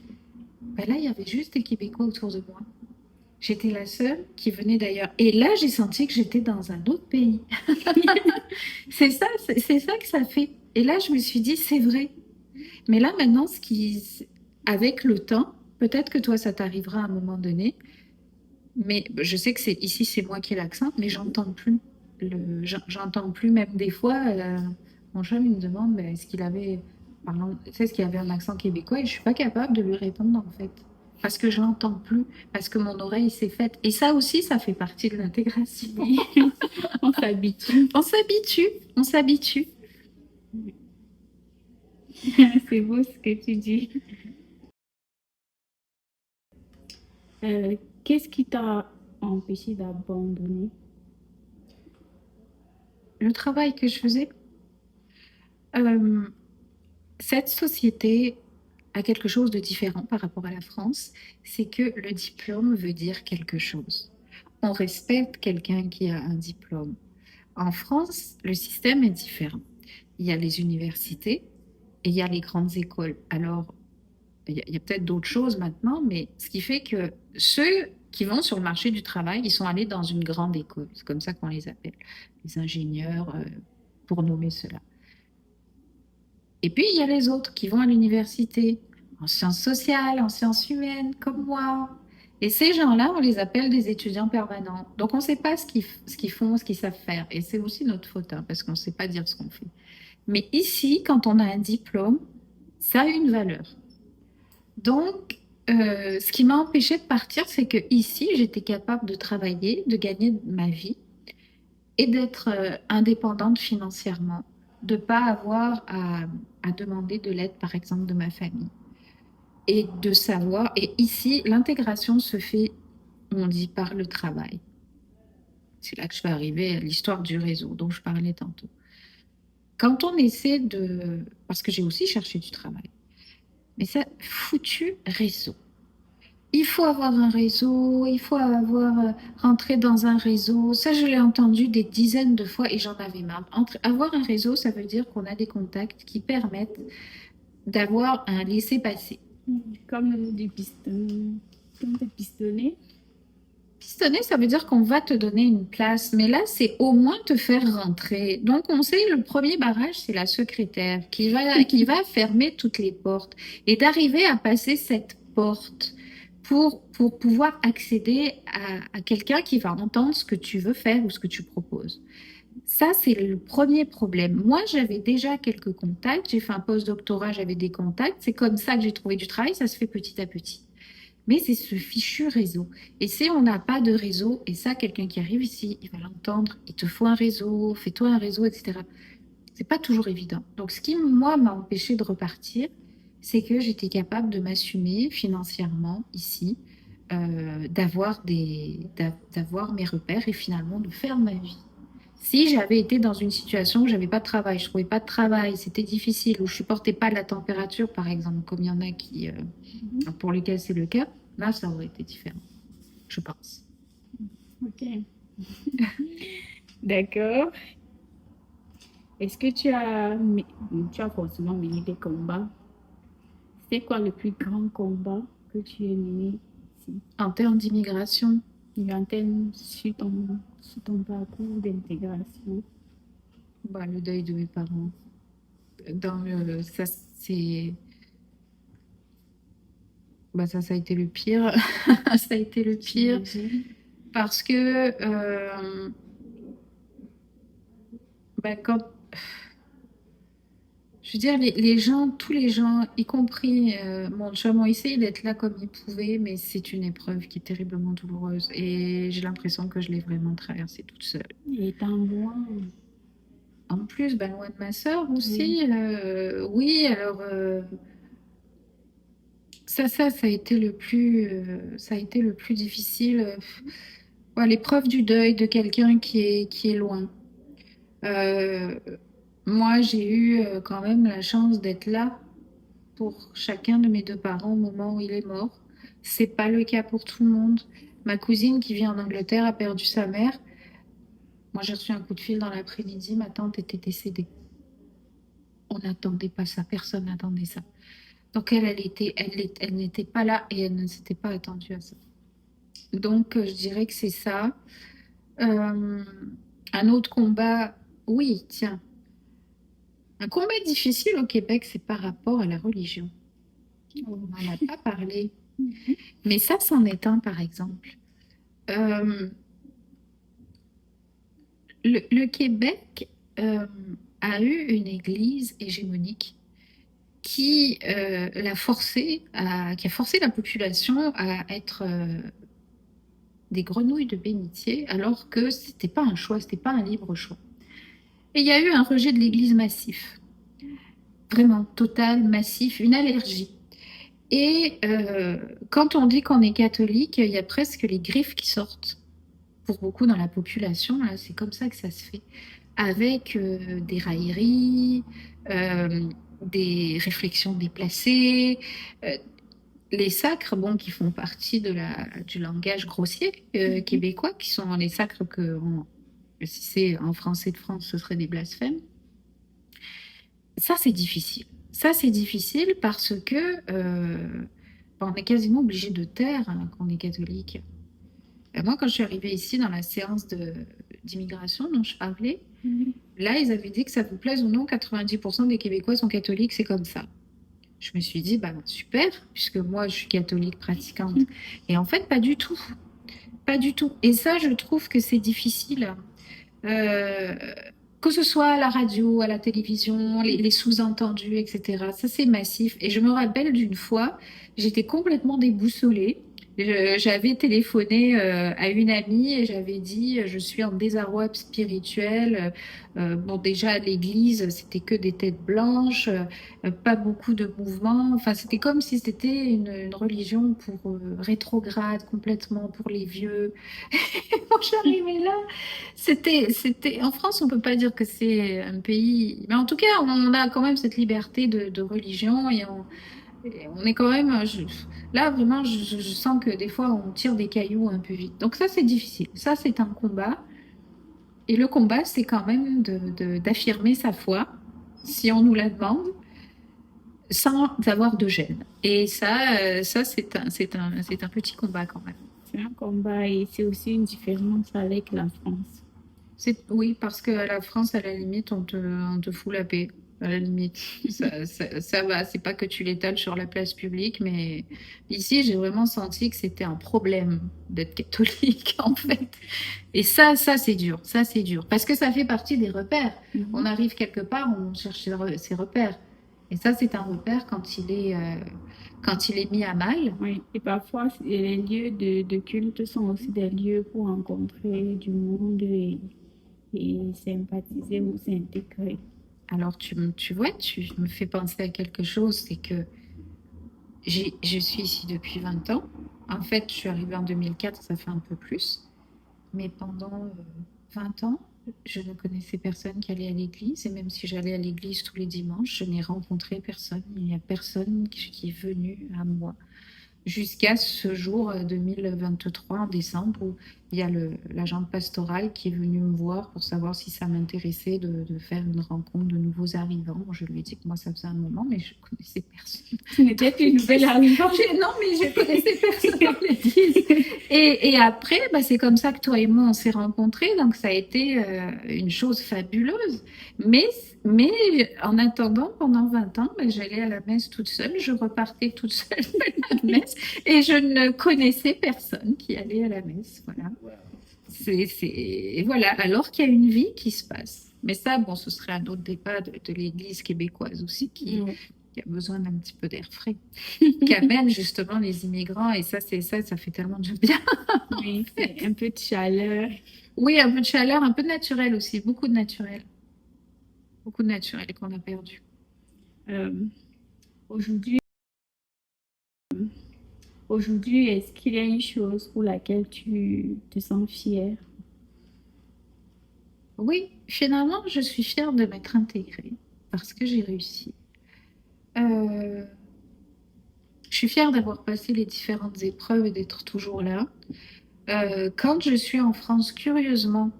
ben là, il y avait juste des Québécois autour de moi. J'étais la seule qui venait d'ailleurs. Et là, j'ai senti que j'étais dans un autre pays. C'est ça que ça fait. Et là, je me suis dit, c'est vrai. Mais là, maintenant, avec le temps, peut-être que toi, ça t'arrivera à un moment donné. Mais je sais que c'est moi qui ai l'accent, mais j'entends plus. J'entends plus même des fois. Mon chum il me demande ben, est-ce qu'il avait un accent québécois et je suis pas capable de lui répondre en fait. Parce que je l'entends plus, parce que mon oreille s'est faite. Et ça aussi, ça fait partie de l'intégration. Oui. On s'habitue. On s'habitue, on s'habitue. C'est beau ce que tu dis. Qu'est-ce qui t'a empêché d'abandonner? Le travail que je faisais, euh, cette société a quelque chose de différent par rapport à la France, c'est que le diplôme veut dire quelque chose. On respecte quelqu'un qui a un diplôme. En France, le système est différent. Il y a les universités et il y a les grandes écoles. Alors, il y a peut-être d'autres choses maintenant, mais ce qui fait que ceux qui vont sur le marché du travail, ils sont allés dans une grande école. C'est comme ça qu'on les appelle, les ingénieurs, pour nommer cela. Et puis, il y a les autres qui vont à l'université, en sciences sociales, en sciences humaines, comme moi. Et ces gens-là, on les appelle des étudiants permanents. Donc, on ne sait pas ce qu'ils font, ce qu'ils savent faire. Et c'est aussi notre faute, hein, parce qu'on ne sait pas dire ce qu'on fait. Mais ici, quand on a un diplôme, ça a une valeur. Donc, ce qui m'a empêché de partir, c'est que ici, j'étais capable de travailler, de gagner ma vie et d'être indépendante financièrement, de ne pas avoir à demander de l'aide, par exemple, de ma famille. Et de savoir, et ici, l'intégration se fait, on dit, par le travail. C'est là que je vais arriver à l'histoire du réseau dont je parlais tantôt. Quand on essaie de... Parce que j'ai aussi cherché du travail. Mais ça, foutu réseau. Il faut avoir un réseau, il faut avoir rentré dans un réseau. Ça, je l'ai entendu des dizaines de fois et j'en avais marre. Avoir un réseau, ça veut dire qu'on a des contacts qui permettent d'avoir un laissez-passer. Comme du piston, comme des pistonnets. Pistonner, ça veut dire qu'on va te donner une place, mais là, c'est au moins te faire rentrer. Donc, on sait, le premier barrage, c'est la secrétaire qui va fermer toutes les portes et d'arriver à passer cette porte pour pouvoir accéder à quelqu'un qui va entendre ce que tu veux faire ou ce que tu proposes. Ça, c'est le premier problème. Moi, j'avais déjà quelques contacts. J'ai fait un post-doctorat, j'avais des contacts. C'est comme ça que j'ai trouvé du travail. Ça se fait petit à petit. Mais c'est ce fichu réseau. Et si on n'a pas de réseau, et ça, quelqu'un qui arrive ici, il va l'entendre, il te faut un réseau, fais-toi un réseau, etc. C'est pas toujours évident. Donc, ce qui, moi, m'a empêché de repartir, c'est que j'étais capable de m'assumer financièrement ici, d'avoir mes repères et finalement de faire ma vie. Si j'avais été dans une situation où j'avais pas de travail, je trouvais pas de travail, c'était difficile, où je supportais pas la température, par exemple, comme il y en a qui, Mhm. pour lesquels c'est le cas, là, ça aurait été différent, je pense. Ok. D'accord. Est-ce que tu as forcément mené des combats? C'est quoi le plus grand combat que tu as mené ici? En termes d'immigration, Et en termes sur ton parcours d'intégration. bah, le deuil de mes parents. Ça, ça a été le pire. Ça a été le pire J'imagine. parce que quand je veux dire, les gens, tous les gens, y compris mon chum, ont essayé d'être là comme ils pouvaient, mais c'est une épreuve qui est terriblement douloureuse. Et j'ai l'impression que je l'ai vraiment traversée toute seule. Et étant loin, En plus, loin de ma sœur oui. aussi. Oui, alors ça a été ça a été le plus difficile. Ouais, l'épreuve du deuil de quelqu'un qui est loin. Euh, Moi, j'ai eu quand même la chance d'être là pour chacun de mes deux parents au moment où il est mort. C'est pas le cas pour tout le monde. Ma cousine qui vit en Angleterre a perdu sa mère. Moi, j'ai reçu un coup de fil dans l'après-midi. Ma tante était décédée. On n'attendait pas ça. Personne n'attendait ça. Donc, elle n'était pas là et elle ne s'était pas attendue à ça. Donc, je dirais que c'est ça. Euh, un autre combat, oui, tiens. Un combat difficile au Québec, c'est par rapport à la religion. On n'en a pas parlé. Mhm. Mais ça, c'en est un, par exemple. Euh, le Québec a eu une église hégémonique qui a forcé la population à être des grenouilles de bénitier, alors que c'était pas un choix, c'était pas un libre choix. Et il y a eu un rejet de l'église massif, vraiment total, massif, une allergie. Et quand on dit qu'on est catholique, il y a presque les griffes qui sortent pour beaucoup dans la population. Là, c'est comme ça que ça se fait, avec des railleries, euh, des réflexions déplacées, euh, les sacres, bon, qui font partie du langage grossier Mhm. québécois, qui sont les sacres si c'est en français de France, ce serait des blasphèmes. Ça, c'est difficile. Ça, c'est difficile parce que on est quasiment obligé de taire qu'on est catholique. Moi, quand je suis arrivée ici dans la séance d'immigration dont je parlais, Mhm. là, ils avaient dit que ça vous plaise ou non, 90% des Québécois sont catholiques, c'est comme ça. Je me suis dit, bah super, puisque moi, je suis catholique pratiquante. Et en fait, pas du tout. Pas du tout. Et ça, je trouve que c'est difficile. Euh, que ce soit à la radio, à la télévision, les sous-entendus, etc. Ça, c'est massif. Et je me rappelle d'une fois, j'étais complètement déboussolée. J'avais téléphoné à une amie et j'avais dit, je suis en désarroi spirituel. Bon, déjà, à l'église, c'était que des têtes blanches, pas beaucoup de mouvements. Enfin, c'était comme si c'était une religion pour rétrograde complètement, pour les vieux. Quand j'arrivais là, en France, on peut pas dire que c'est un pays, mais en tout cas, on a quand même cette liberté de religion et on est quand même, là vraiment, je sens que des fois, on tire des cailloux un peu vite. Donc ça, c'est difficile. Ça, c'est un combat. Et le combat, c'est quand même d'affirmer sa foi, si on nous la demande, sans avoir de gêne. Et ça, c'est un petit combat quand même. C'est un combat et c'est aussi une différence avec la France. Oui, parce que la France, à la limite, on te fout la paix. À la limite, ça va. C'est pas que tu l'étales sur la place publique, mais ici, j'ai vraiment senti que c'était un problème d'être catholique, en fait. Et ça, c'est dur. Ça, c'est dur. Parce que ça fait partie des repères. On Mhm. arrive quelque part, on cherche ses repères. Et ça, c'est un repère quand il est mis à mal. Oui, et parfois, les lieux de culte sont aussi des lieux pour rencontrer du monde et sympathiser ou s'intégrer. Alors, tu vois, tu me fais penser à quelque chose, c'est que je suis ici depuis 20 ans. En fait, je suis arrivée en 2004, ça fait un peu plus. Mais pendant 20 ans, je ne connaissais personne qui allait à l'église. Et même si j'allais à l'église tous les dimanches, je n'ai rencontré personne. Il n'y a personne qui est venu à moi jusqu'à ce jour 2023, en décembre, où il y a l'agente pastorale qui est venue me voir pour savoir si ça m'intéressait de faire une rencontre de nouveaux arrivants. Bon, je lui ai dit que moi, ça faisait un moment, mais je connaissais personne. Tu n'étais qu'une nouvelle arrivante. Non, mais je connaissais personne dans l'église. Et après, bah, c'est comme ça que toi et moi, on s'est rencontrés. Donc, ça a été une chose fabuleuse. Mais en attendant, pendant 20 ans, bah, j'allais à la messe toute seule. Je repartais toute seule à la messe. Et je ne connaissais personne qui allait à la messe. Voilà. Et voilà. Alors qu'il y a une vie qui se passe. Mais ça, bon, ce serait un autre débat de l'Église québécoise aussi qui a besoin d'un petit peu d'air frais, qui amène justement les immigrants. Et ça, ça fait tellement de bien. Oui, c'est un peu de chaleur. Oui, un peu de chaleur, un peu de naturel aussi, beaucoup de naturel. Beaucoup de naturel qu'on a perdu. Euh, aujourd'hui, aujourd'hui, est-ce qu'il y a une chose pour laquelle tu te sens fière? Oui, finalement, je suis fière de m'être intégrée parce que j'ai réussi. Euh, je suis fière d'avoir passé les différentes épreuves et d'être toujours là. Quand je suis en France, curieusement,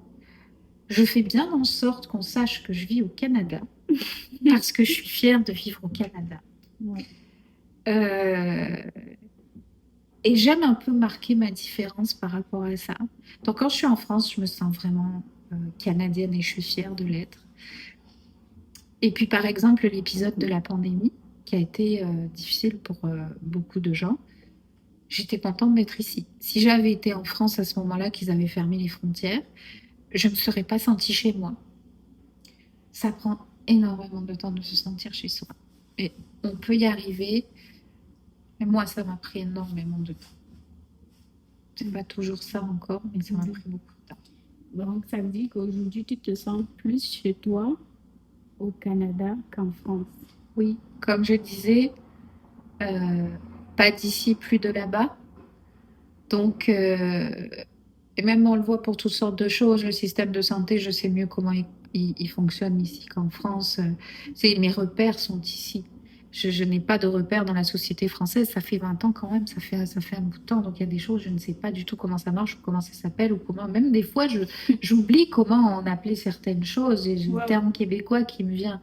je fais bien en sorte qu'on sache que je vis au Canada parce que je suis fière de vivre au Canada. Ouais. Euh, et j'aime un peu marquer ma différence par rapport à ça. Donc quand je suis en France, je me sens vraiment canadienne et je suis fière de l'être. Et puis par exemple, l'épisode de la pandémie qui a été difficile pour beaucoup de gens, j'étais contente d'être ici. Si j'avais été en France à ce moment-là, qu'ils avaient fermé les frontières, je ne me serais pas sentie chez moi. Ça prend énormément de temps de se sentir chez soi. Et on peut y arriver, mais moi, ça m'a pris énormément de temps. C'est pas toujours ça encore, mais ça m'a pris beaucoup de temps. Donc, ça veut dire qu'aujourd'hui, tu te sens plus chez toi au Canada qu'en France. Oui, comme je disais, pas d'ici, plus de là-bas. Donc, et même on le voit pour toutes sortes de choses. Le système de santé, je sais mieux comment il fonctionne ici qu'en France. Mes repères sont ici. Je n'ai pas de repères dans la société française. Ça fait 20 ans quand même, ça fait un bout de temps. Donc il y a des choses, je ne sais pas du tout comment ça marche, ou comment ça s'appelle, ou comment. Même des fois, j'oublie comment on appelait certaines choses. Et j'ai le terme québécois qui me vient.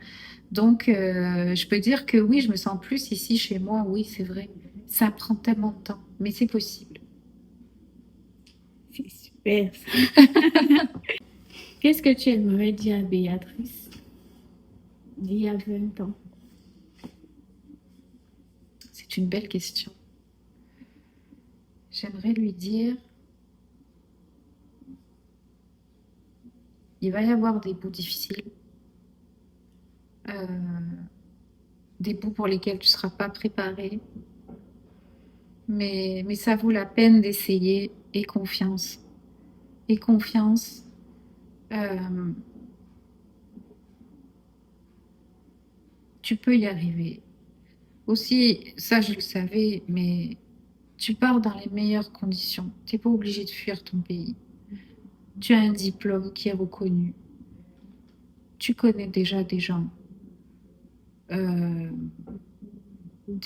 Donc je peux dire que oui, je me sens plus ici chez moi. Oui, c'est vrai. Ça prend tellement de temps, mais c'est possible. C'est super. Qu'est-ce que tu aimerais dire à Béatrice d'il y a 20 ans? C'est une belle question. J'aimerais lui dire, il va y avoir des bouts difficiles, euh, des bouts pour lesquels tu ne seras pas préparé, mais ça vaut la peine d'essayer. Et confiance. Et confiance. Tu peux y arriver. Aussi, ça je le savais, mais tu pars dans les meilleures conditions. Tu n'es pas obligé de fuir ton pays. Tu as un diplôme qui est reconnu. Tu connais déjà des gens. Tu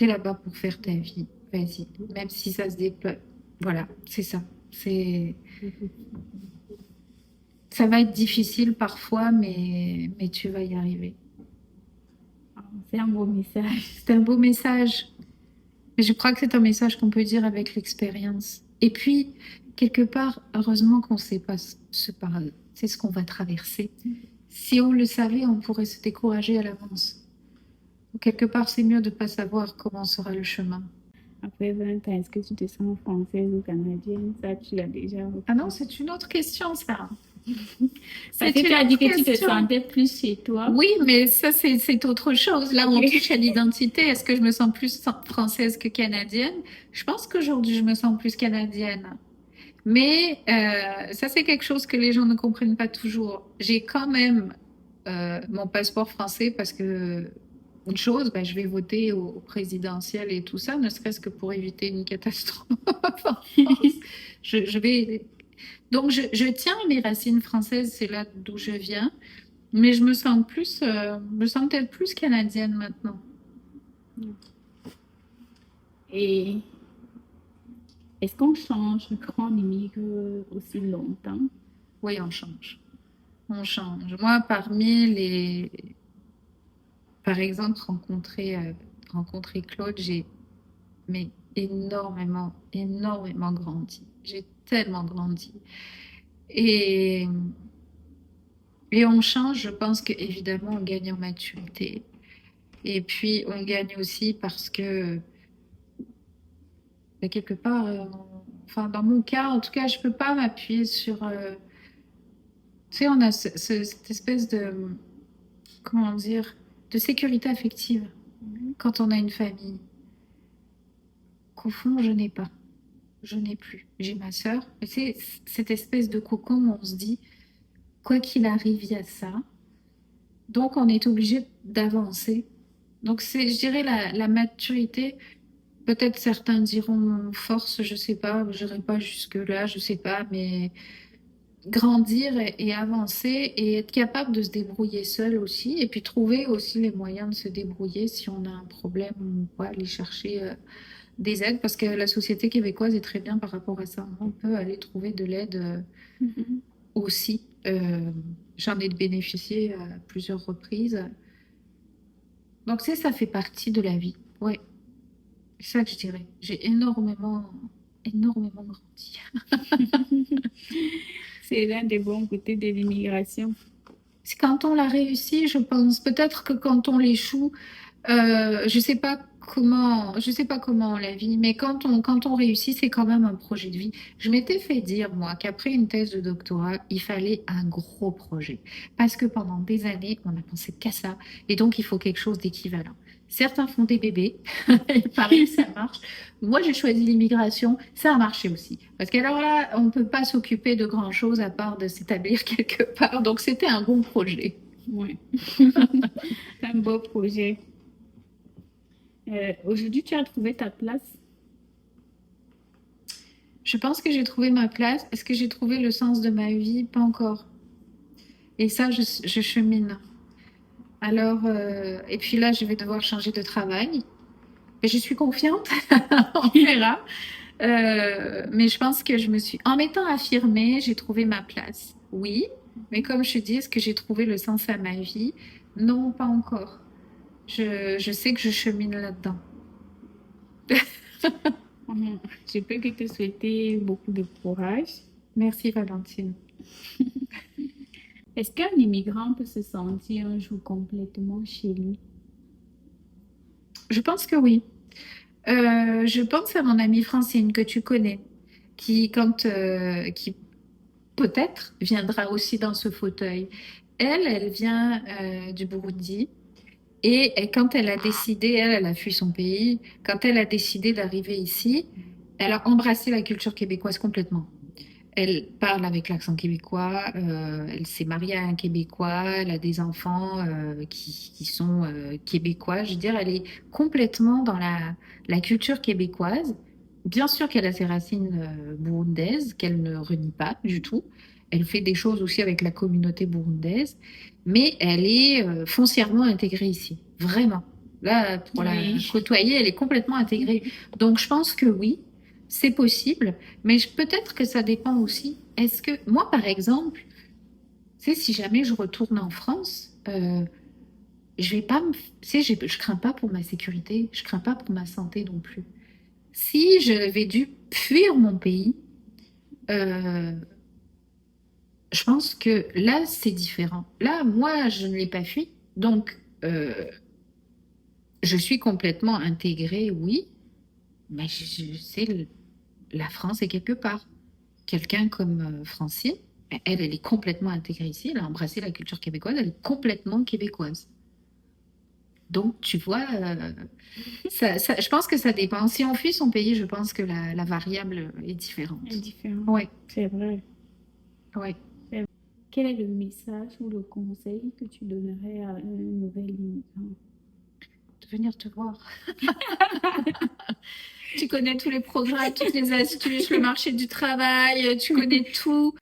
es là-bas pour faire ta vie. Vas-y. Même si ça se déploie. Voilà, c'est ça. Ça va être difficile parfois, mais tu vas y arriver. C'est un beau message. C'est un beau message. Mais je crois que c'est un message qu'on peut dire avec l'expérience. Et puis, quelque part, heureusement qu'on ne sait pas c'est ce qu'on va traverser. Si on le savait, on pourrait se décourager à l'avance. Donc, quelque part, c'est mieux de ne pas savoir comment sera le chemin. Après 20 ans, est-ce que tu te sens française ou canadienne? Ça, tu l'as déjà Ah non, c'est une autre question, ça. Parce que tu as dit que tu te sentais plus chez toi. Oui, mais ça, c'est autre chose. Là, on touche à l'identité. Est-ce que je me sens plus française que canadienne? Je pense qu'aujourd'hui, je me sens plus canadienne. Mais ça, c'est quelque chose que les gens ne comprennent pas toujours. J'ai quand même mon passeport français parce que, une chose, ben, je vais voter au présidentiel et tout ça, ne serait-ce que pour éviter une catastrophe en France. Je vais... Donc, je tiens à mes racines françaises, c'est là d'où je viens. Mais je me sens me sens peut-être plus canadienne maintenant. Et Est-ce qu'on change quand on immigre aussi longtemps? Oui, on change. On change. Moi, parmi les, par exemple, rencontrer Claude, j'ai mais énormément, énormément grandi. J'ai tellement grandi. Et, et on change, je pense que évidemment on gagne en maturité. Et puis on gagne aussi parce que quelque part, enfin dans mon cas, en tout cas, je peux pas m'appuyer sur. Tu sais, on a cette espèce de, comment dire, de sécurité affective Mhm. quand on a une famille qu'au fond je n'ai pas. Je n'ai plus. J'ai ma sœur. Mais c'est cette espèce de cocon où on se dit, quoi qu'il arrive, il y a ça. Donc, on est obligé d'avancer. Donc, c'est, je dirais, la maturité. Peut-être certains diront force, je sais pas, je n'irai pas jusque-là, je sais pas, mais grandir et avancer et être capable de se débrouiller seul aussi. Et puis trouver aussi les moyens de se débrouiller si on a un problème ou pas, aller chercher des aides parce que la société québécoise est très bien par rapport à ça. On peut aller trouver de l'aide Mhm. aussi. J'en ai bénéficié à plusieurs reprises. Donc, ça fait partie de la vie. Ouais, c'est ça que je dirais. J'ai énormément, énormément grandi. C'est l'un des bons côtés de l'immigration. C'est quand on l'a réussi, je pense. Peut-être que quand on l'échoue, je sais pas comment on la vit, mais quand on réussit, c'est quand même un projet de vie. Je m'étais fait dire, moi, qu'après une thèse de doctorat, il fallait un gros projet. Parce que pendant des années, on a pensé qu'à ça. Et donc, il faut quelque chose d'équivalent. Certains font des bébés. Il paraît que ça marche. Moi, j'ai choisi l'immigration. Ça a marché aussi. Parce qu'alors là, on ne peut pas s'occuper de grand-chose à part de s'établir quelque part. Donc, c'était un bon projet. Ouais. Un beau projet. Aujourd'hui, tu as trouvé ta place. Je pense que j'ai trouvé ma place. Est-ce que j'ai trouvé le sens de ma vie? Pas encore. Et ça, je chemine. Alors, et puis là, je vais devoir changer de travail. Et je suis confiante. On verra. Mais je pense que en m'étant affirmée, j'ai trouvé ma place. Oui. Mais comme je te dis, est-ce que j'ai trouvé le sens à ma vie? Non, pas encore. Je sais que je chemine là-dedans. Mhm. Je peux que te souhaiter beaucoup de courage. Merci, Valentine. Est-ce qu'un immigrant peut se sentir un jour complètement chez lui? Je pense que oui. Je pense à mon amie Francine que tu connais, qui peut-être viendra aussi dans ce fauteuil. Elle vient du Burundi quand elle a décidé, elle a fui son pays. Quand elle a décidé d'arriver ici, elle a embrassé la culture québécoise complètement. Elle parle avec l'accent québécois, elle s'est mariée à un Québécois, elle a des enfants qui sont québécois. Je veux dire, elle est complètement dans la culture québécoise. Bien sûr qu'elle a ses racines burundaises, qu'elle ne renie pas du tout. Elle fait des choses aussi avec la communauté burundaise, mais elle est foncièrement intégrée ici, vraiment. Là, pour la Oui. côtoyer, elle est complètement intégrée. Donc, je pense que oui, c'est possible. Mais peut-être que ça dépend aussi. Est-ce que moi, par exemple, tu sais, si jamais je retourne en France, je vais pas me, tu sais, je crains pas pour ma sécurité, je crains pas pour ma santé non plus. Si je vais dû fuir mon pays, euh, je pense que là, c'est différent. Là, moi, je ne l'ai pas fui, donc je suis complètement intégrée, oui, mais je sais, la France est quelque part. Quelqu'un comme Francine, elle est complètement intégrée ici, elle a embrassé la culture québécoise, elle est complètement québécoise. Donc, tu vois, je pense que ça dépend. Si on fuit son pays, je pense que la variable est C'est différente. différent. Oui, C'est vrai. oui. C'est vrai. Quel est le message ou le conseil que tu donnerais à un nouvel immigrant? De venir te voir. Tu connais tous les programmes, toutes les astuces, le marché du travail, tu connais tout.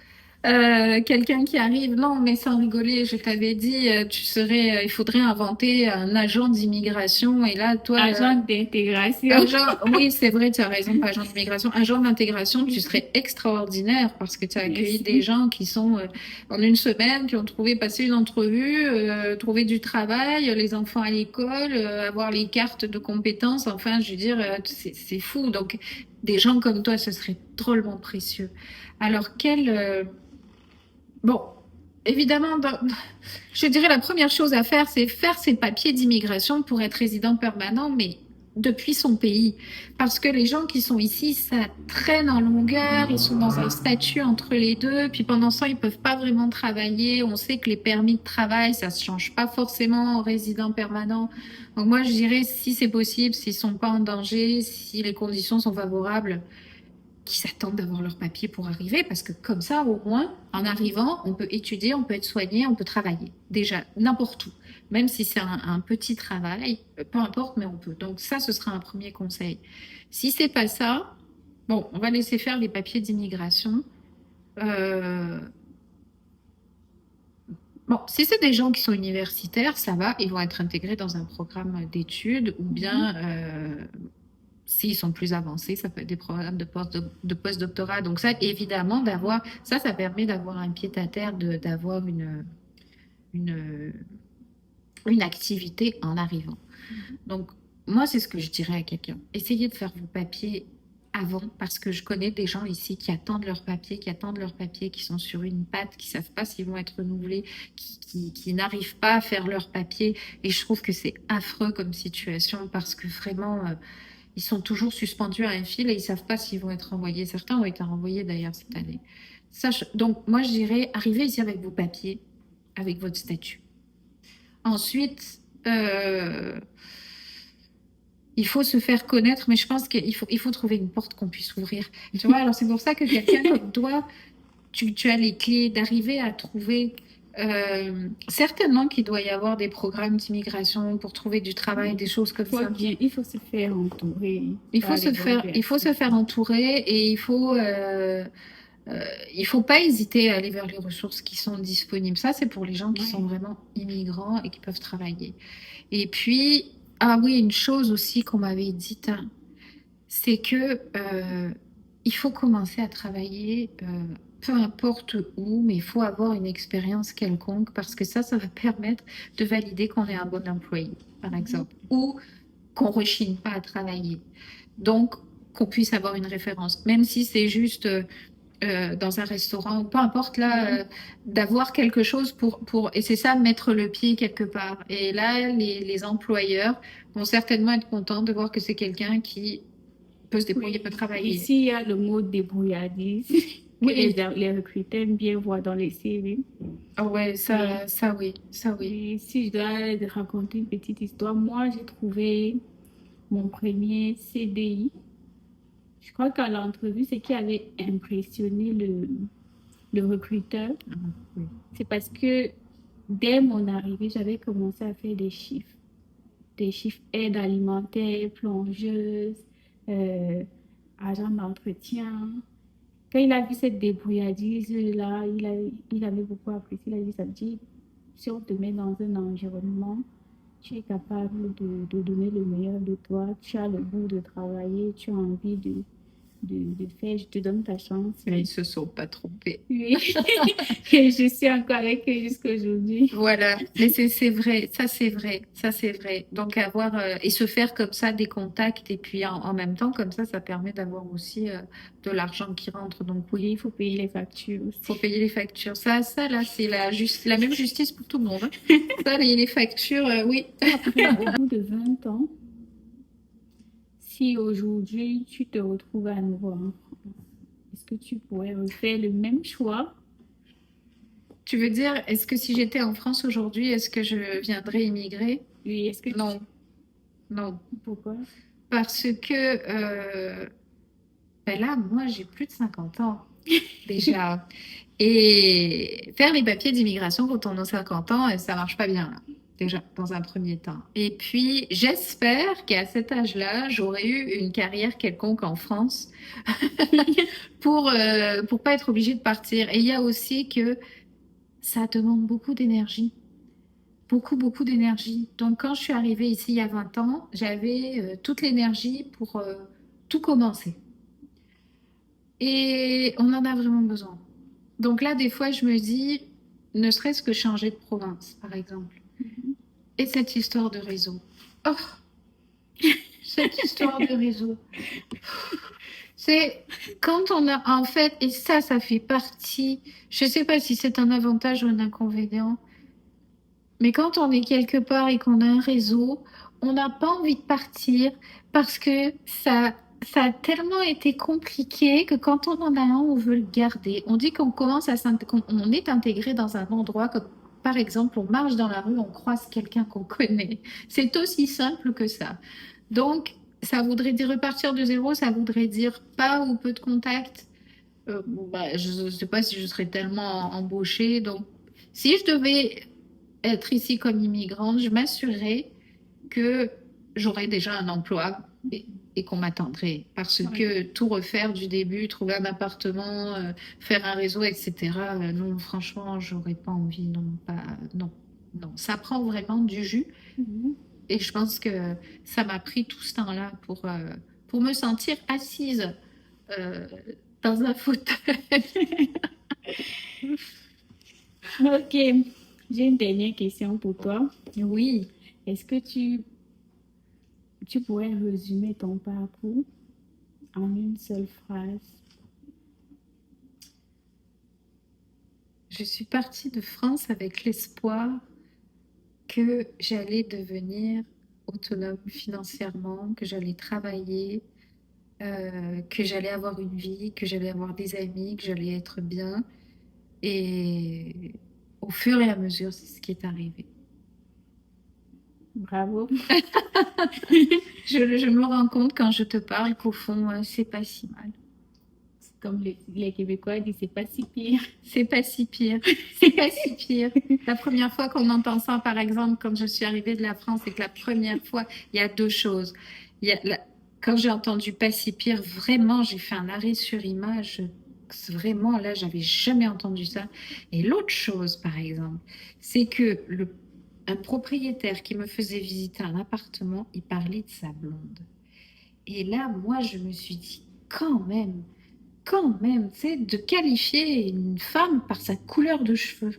Quelqu'un qui arrive, non, mais sans rigoler, je t'avais dit, il faudrait inventer un agent d'immigration. Et là, toi, Agent d'intégration. agent, oui, c'est vrai, tu as raison, pas agent d'immigration, agent d'intégration, tu serais extraordinaire parce que tu as accueilli des Merci. gens qui sont en une semaine, qui ont trouvé passer une entrevue, trouver du travail, les enfants à l'école, avoir les cartes de compétences. Enfin, je veux dire, c'est fou. Donc, des gens comme toi, ce serait drôlement précieux. Alors, bon, évidemment, je dirais la première chose à faire, c'est faire ses papiers d'immigration pour être résident permanent, mais depuis son pays. Parce que les gens qui sont ici, ça traîne en longueur, ils sont dans un statut entre les deux, puis pendant ce temps, ils peuvent pas vraiment travailler. On sait que les permis de travail, ça se change pas forcément en résident permanent. Donc moi, je dirais, si c'est possible, s'ils sont pas en danger, si les conditions sont favorables, qui s'attendent d'avoir leur papier pour arriver, parce que comme ça, au moins, en arrivant, on peut étudier, on peut être soigné, on peut travailler. Déjà, n'importe où. Même si c'est un petit travail, peu importe, mais on peut. Donc ça, ce sera un premier conseil. Si c'est pas ça, bon, on va laisser faire les papiers d'immigration. Euh, Bon, si c'est des gens qui sont universitaires, ça va, ils vont être intégrés dans un programme d'études ou Mhm. bien s'ils sont plus avancés, ça peut être des programmes de post-doctorat. Donc ça, évidemment, ça permet d'avoir un pied-à-terre, d'avoir une, une activité en arrivant. Donc, moi, c'est ce que je dirais à quelqu'un. Essayez de faire vos papiers avant, parce que je connais des gens ici qui attendent leurs papiers, qui sont sur une patte, qui savent pas s'ils vont être renouvelés, qui n'arrivent pas à faire leurs papiers. Et je trouve que c'est affreux comme situation, parce que vraiment, ils sont toujours suspendus à un fil et ils savent pas s'ils vont être renvoyés. Certains ont été renvoyés d'ailleurs cette année. Donc, moi, je dirais, arrivez ici avec vos papiers, avec votre statut. Ensuite, il faut se faire connaître, mais je pense qu'il faut trouver une porte qu'on puisse ouvrir. Tu vois, alors c'est pour ça que quelqu'un comme toi, tu as les clés d'arriver à trouver. Certainement qu'il doit y avoir des programmes d'immigration pour trouver du travail, des choses comme ça. Il faut se faire entourer Il faut par les bonnes il faut se personnes. faire entourer et il faut pas hésiter à aller vers les ressources qui sont disponibles. Ça, c'est pour les gens qui sont Ouais. vraiment immigrants et qui peuvent travailler. Et puis, ah oui, une chose aussi qu'on m'avait dite, hein, c'est que il faut commencer à travailler, peu importe où, mais il faut avoir une expérience quelconque parce que ça va permettre de valider qu'on est un bon employé, par Mhm. exemple, ou qu'on rechigne pas à travailler. Donc, qu'on puisse avoir une référence, même si c'est juste dans un restaurant, peu importe là, Oui. d'avoir quelque chose et c'est ça, mettre le pied quelque part. Et là, les employeurs vont certainement être contents de voir que c'est quelqu'un qui peut se débrouiller, peut Oui. travailler. Ici, il y a le mot débrouillardise que Oui, les recruteurs aiment bien voir dans les CV. ah ouais, Oui. ça oui, ça oui. Et si je dois raconter une petite histoire, moi, j'ai trouvé mon premier CDI. Je crois qu'à l'entrevue, ce qui avait impressionné le recruteur, Ah, oui. c'est parce que dès mon arrivée, j'avais commencé à faire des chiffres aide alimentaire, plongeuse, euh, agent d'entretien. Quand il a vu cette débrouillardise-là, il avait beaucoup apprécié. Il a dit, ça me dit, si on te met dans un environnement, tu es capable de donner le meilleur de toi, tu as le goût de travailler, tu as envie de faire, je te donne ta chance. Mais ils se sont pas trompés. Oui, et je suis encore avec eux jusqu'à aujourd'hui. Voilà, mais c'est vrai, ça c'est vrai, ça c'est vrai. Donc avoir et se faire comme ça des contacts et puis en même temps comme ça permet d'avoir aussi de l'argent qui rentre. Donc Et oui, il faut payer les factures faut aussi. payer les factures. Ça là, c'est la même justice pour tout le monde, hein. Ça, les factures, oui. Après, au bout de 20 ans, si aujourd'hui tu te retrouves à nouveau en France, est-ce que tu pourrais refaire le même choix? Tu veux dire, est-ce que si j'étais en France aujourd'hui, est-ce que je viendrais immigrer? Oui, est-ce que tu... Non, non, Pourquoi? parce que ben là, moi, j'ai plus de 50 ans déjà. Et faire les papiers d'immigration quand on a 50 ans, ça marche pas bien, là. déjà, dans un premier temps. Et puis, j'espère qu'à cet âge-là, j'aurai eu une carrière quelconque en France pour pas être obligée de partir. Et il y a aussi que ça demande beaucoup d'énergie. Beaucoup, beaucoup d'énergie. Donc, quand je suis arrivée ici il y a 20 ans, j'avais toute l'énergie pour tout commencer. Et on en a vraiment besoin. Donc là, des fois, je me dis, ne serait-ce que changer de province, par exemple. Et cette histoire de réseau. Oh, cette histoire de réseau. C'est quand on a, en fait, et ça fait partie, je sais pas si c'est un avantage ou un inconvénient, mais quand on est quelque part et qu'on a un réseau, on n'a pas envie de partir parce que ça a tellement été compliqué que quand on en a un, on veut le garder. On dit qu'on commence à qu'on on est intégré dans un endroit comme par exemple, on marche dans la rue, on croise quelqu'un qu'on connaît. C'est aussi simple que ça. Donc, ça voudrait dire repartir de zéro, ça voudrait dire pas ou peu de contact. Bon, bah, je ne sais pas si je serais tellement embauchée. Donc, si je devais être ici comme immigrante, je m'assurerais que j'aurais déjà un emploi et qu'on m'attendrait. Parce Oui. que tout refaire du début, trouver un appartement, faire un réseau, etc., non, franchement, j'aurais pas envie, non, pas, non, non. Ça prend vraiment du jus. Mhm. Et je pense que ça m'a pris tout ce temps-là pour me sentir assise euh, dans un fauteuil. Ok, j'ai une dernière question pour toi. Oui, Est-ce que tu pourrais résumer ton parcours en une seule phrase? je suis partie de France avec l'espoir que j'allais devenir autonome financièrement, que j'allais travailler, que j'allais avoir une vie, que j'allais avoir des amis, que j'allais être bien. Et au fur et à mesure, c'est ce qui est arrivé. Bravo. Je me rends compte quand je te parle qu'au fond, c'est pas si mal. Comme les Québécois disent, c'est pas si pire. C'est pas si pire. C'est pas si pire. La première fois qu'on entend ça, par exemple, quand je suis arrivée de la France, c'est que la première fois, il y a deux choses. Il y a quand j'ai entendu pas si pire, vraiment, j'ai fait un arrêt sur image. Vraiment, là, j'avais jamais entendu ça. Et l'autre chose, par exemple, c'est que un propriétaire qui me faisait visiter un appartement, il parlait de sa blonde. Et là, moi, je me suis dit, quand même, tu sais, de qualifier une femme par sa couleur de cheveux.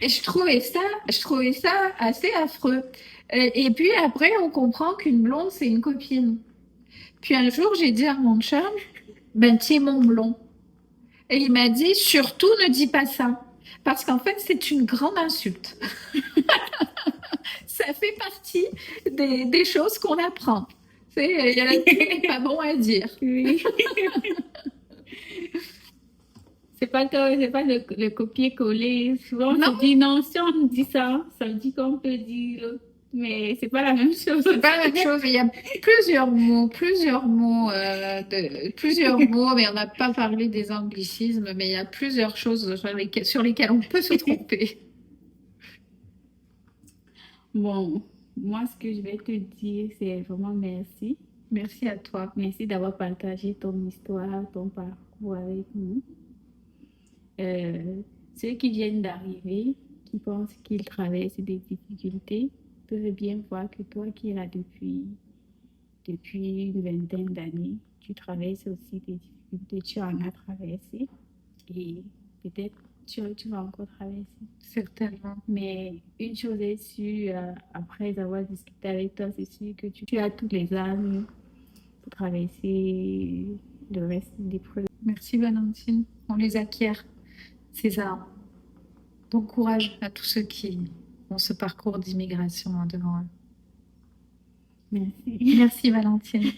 Et je trouvais ça assez affreux. Et puis après, on comprend qu'une blonde, c'est une copine. Puis un jour, j'ai dit à mon chum, ben, tiens mon blond. Et il m'a dit, surtout ne dis pas ça. Parce qu'en fait, c'est une grande insulte. Ça fait partie des choses qu'on apprend. Tu sais, il y a tout n'est pas bon à dire. Oui. C'est pas le copier-coller. Souvent, on Non, se dit non, si on dit ça, ça veut dire qu'on peut dire, mais c'est pas la même chose. c'est pas la même chose. Il y a plusieurs mots, mais on n'a pas parlé des anglicismes, mais il y a plusieurs choses sur lesquelles on peut se tromper. Bon, moi, ce que je vais te dire, c'est vraiment merci. Merci à toi. Merci d'avoir partagé ton histoire, ton parcours avec nous. Ceux qui viennent d'arriver, qui pensent qu'ils traversent des difficultés, peuvent bien voir que toi qui es là depuis une vingtaine d'années, tu traverses aussi des difficultés, tu en as traversé et peut-être tu vas encore traverser. Certainement. Mais une chose est sûre, après avoir discuté avec toi, c'est sûr que tu as toutes les armes pour traverser le reste des preuves. Merci Valentine. On les acquiert, ces armes. Bon courage à tous ceux qui ont ce parcours d'immigration devant eux. Merci. Merci Valentine.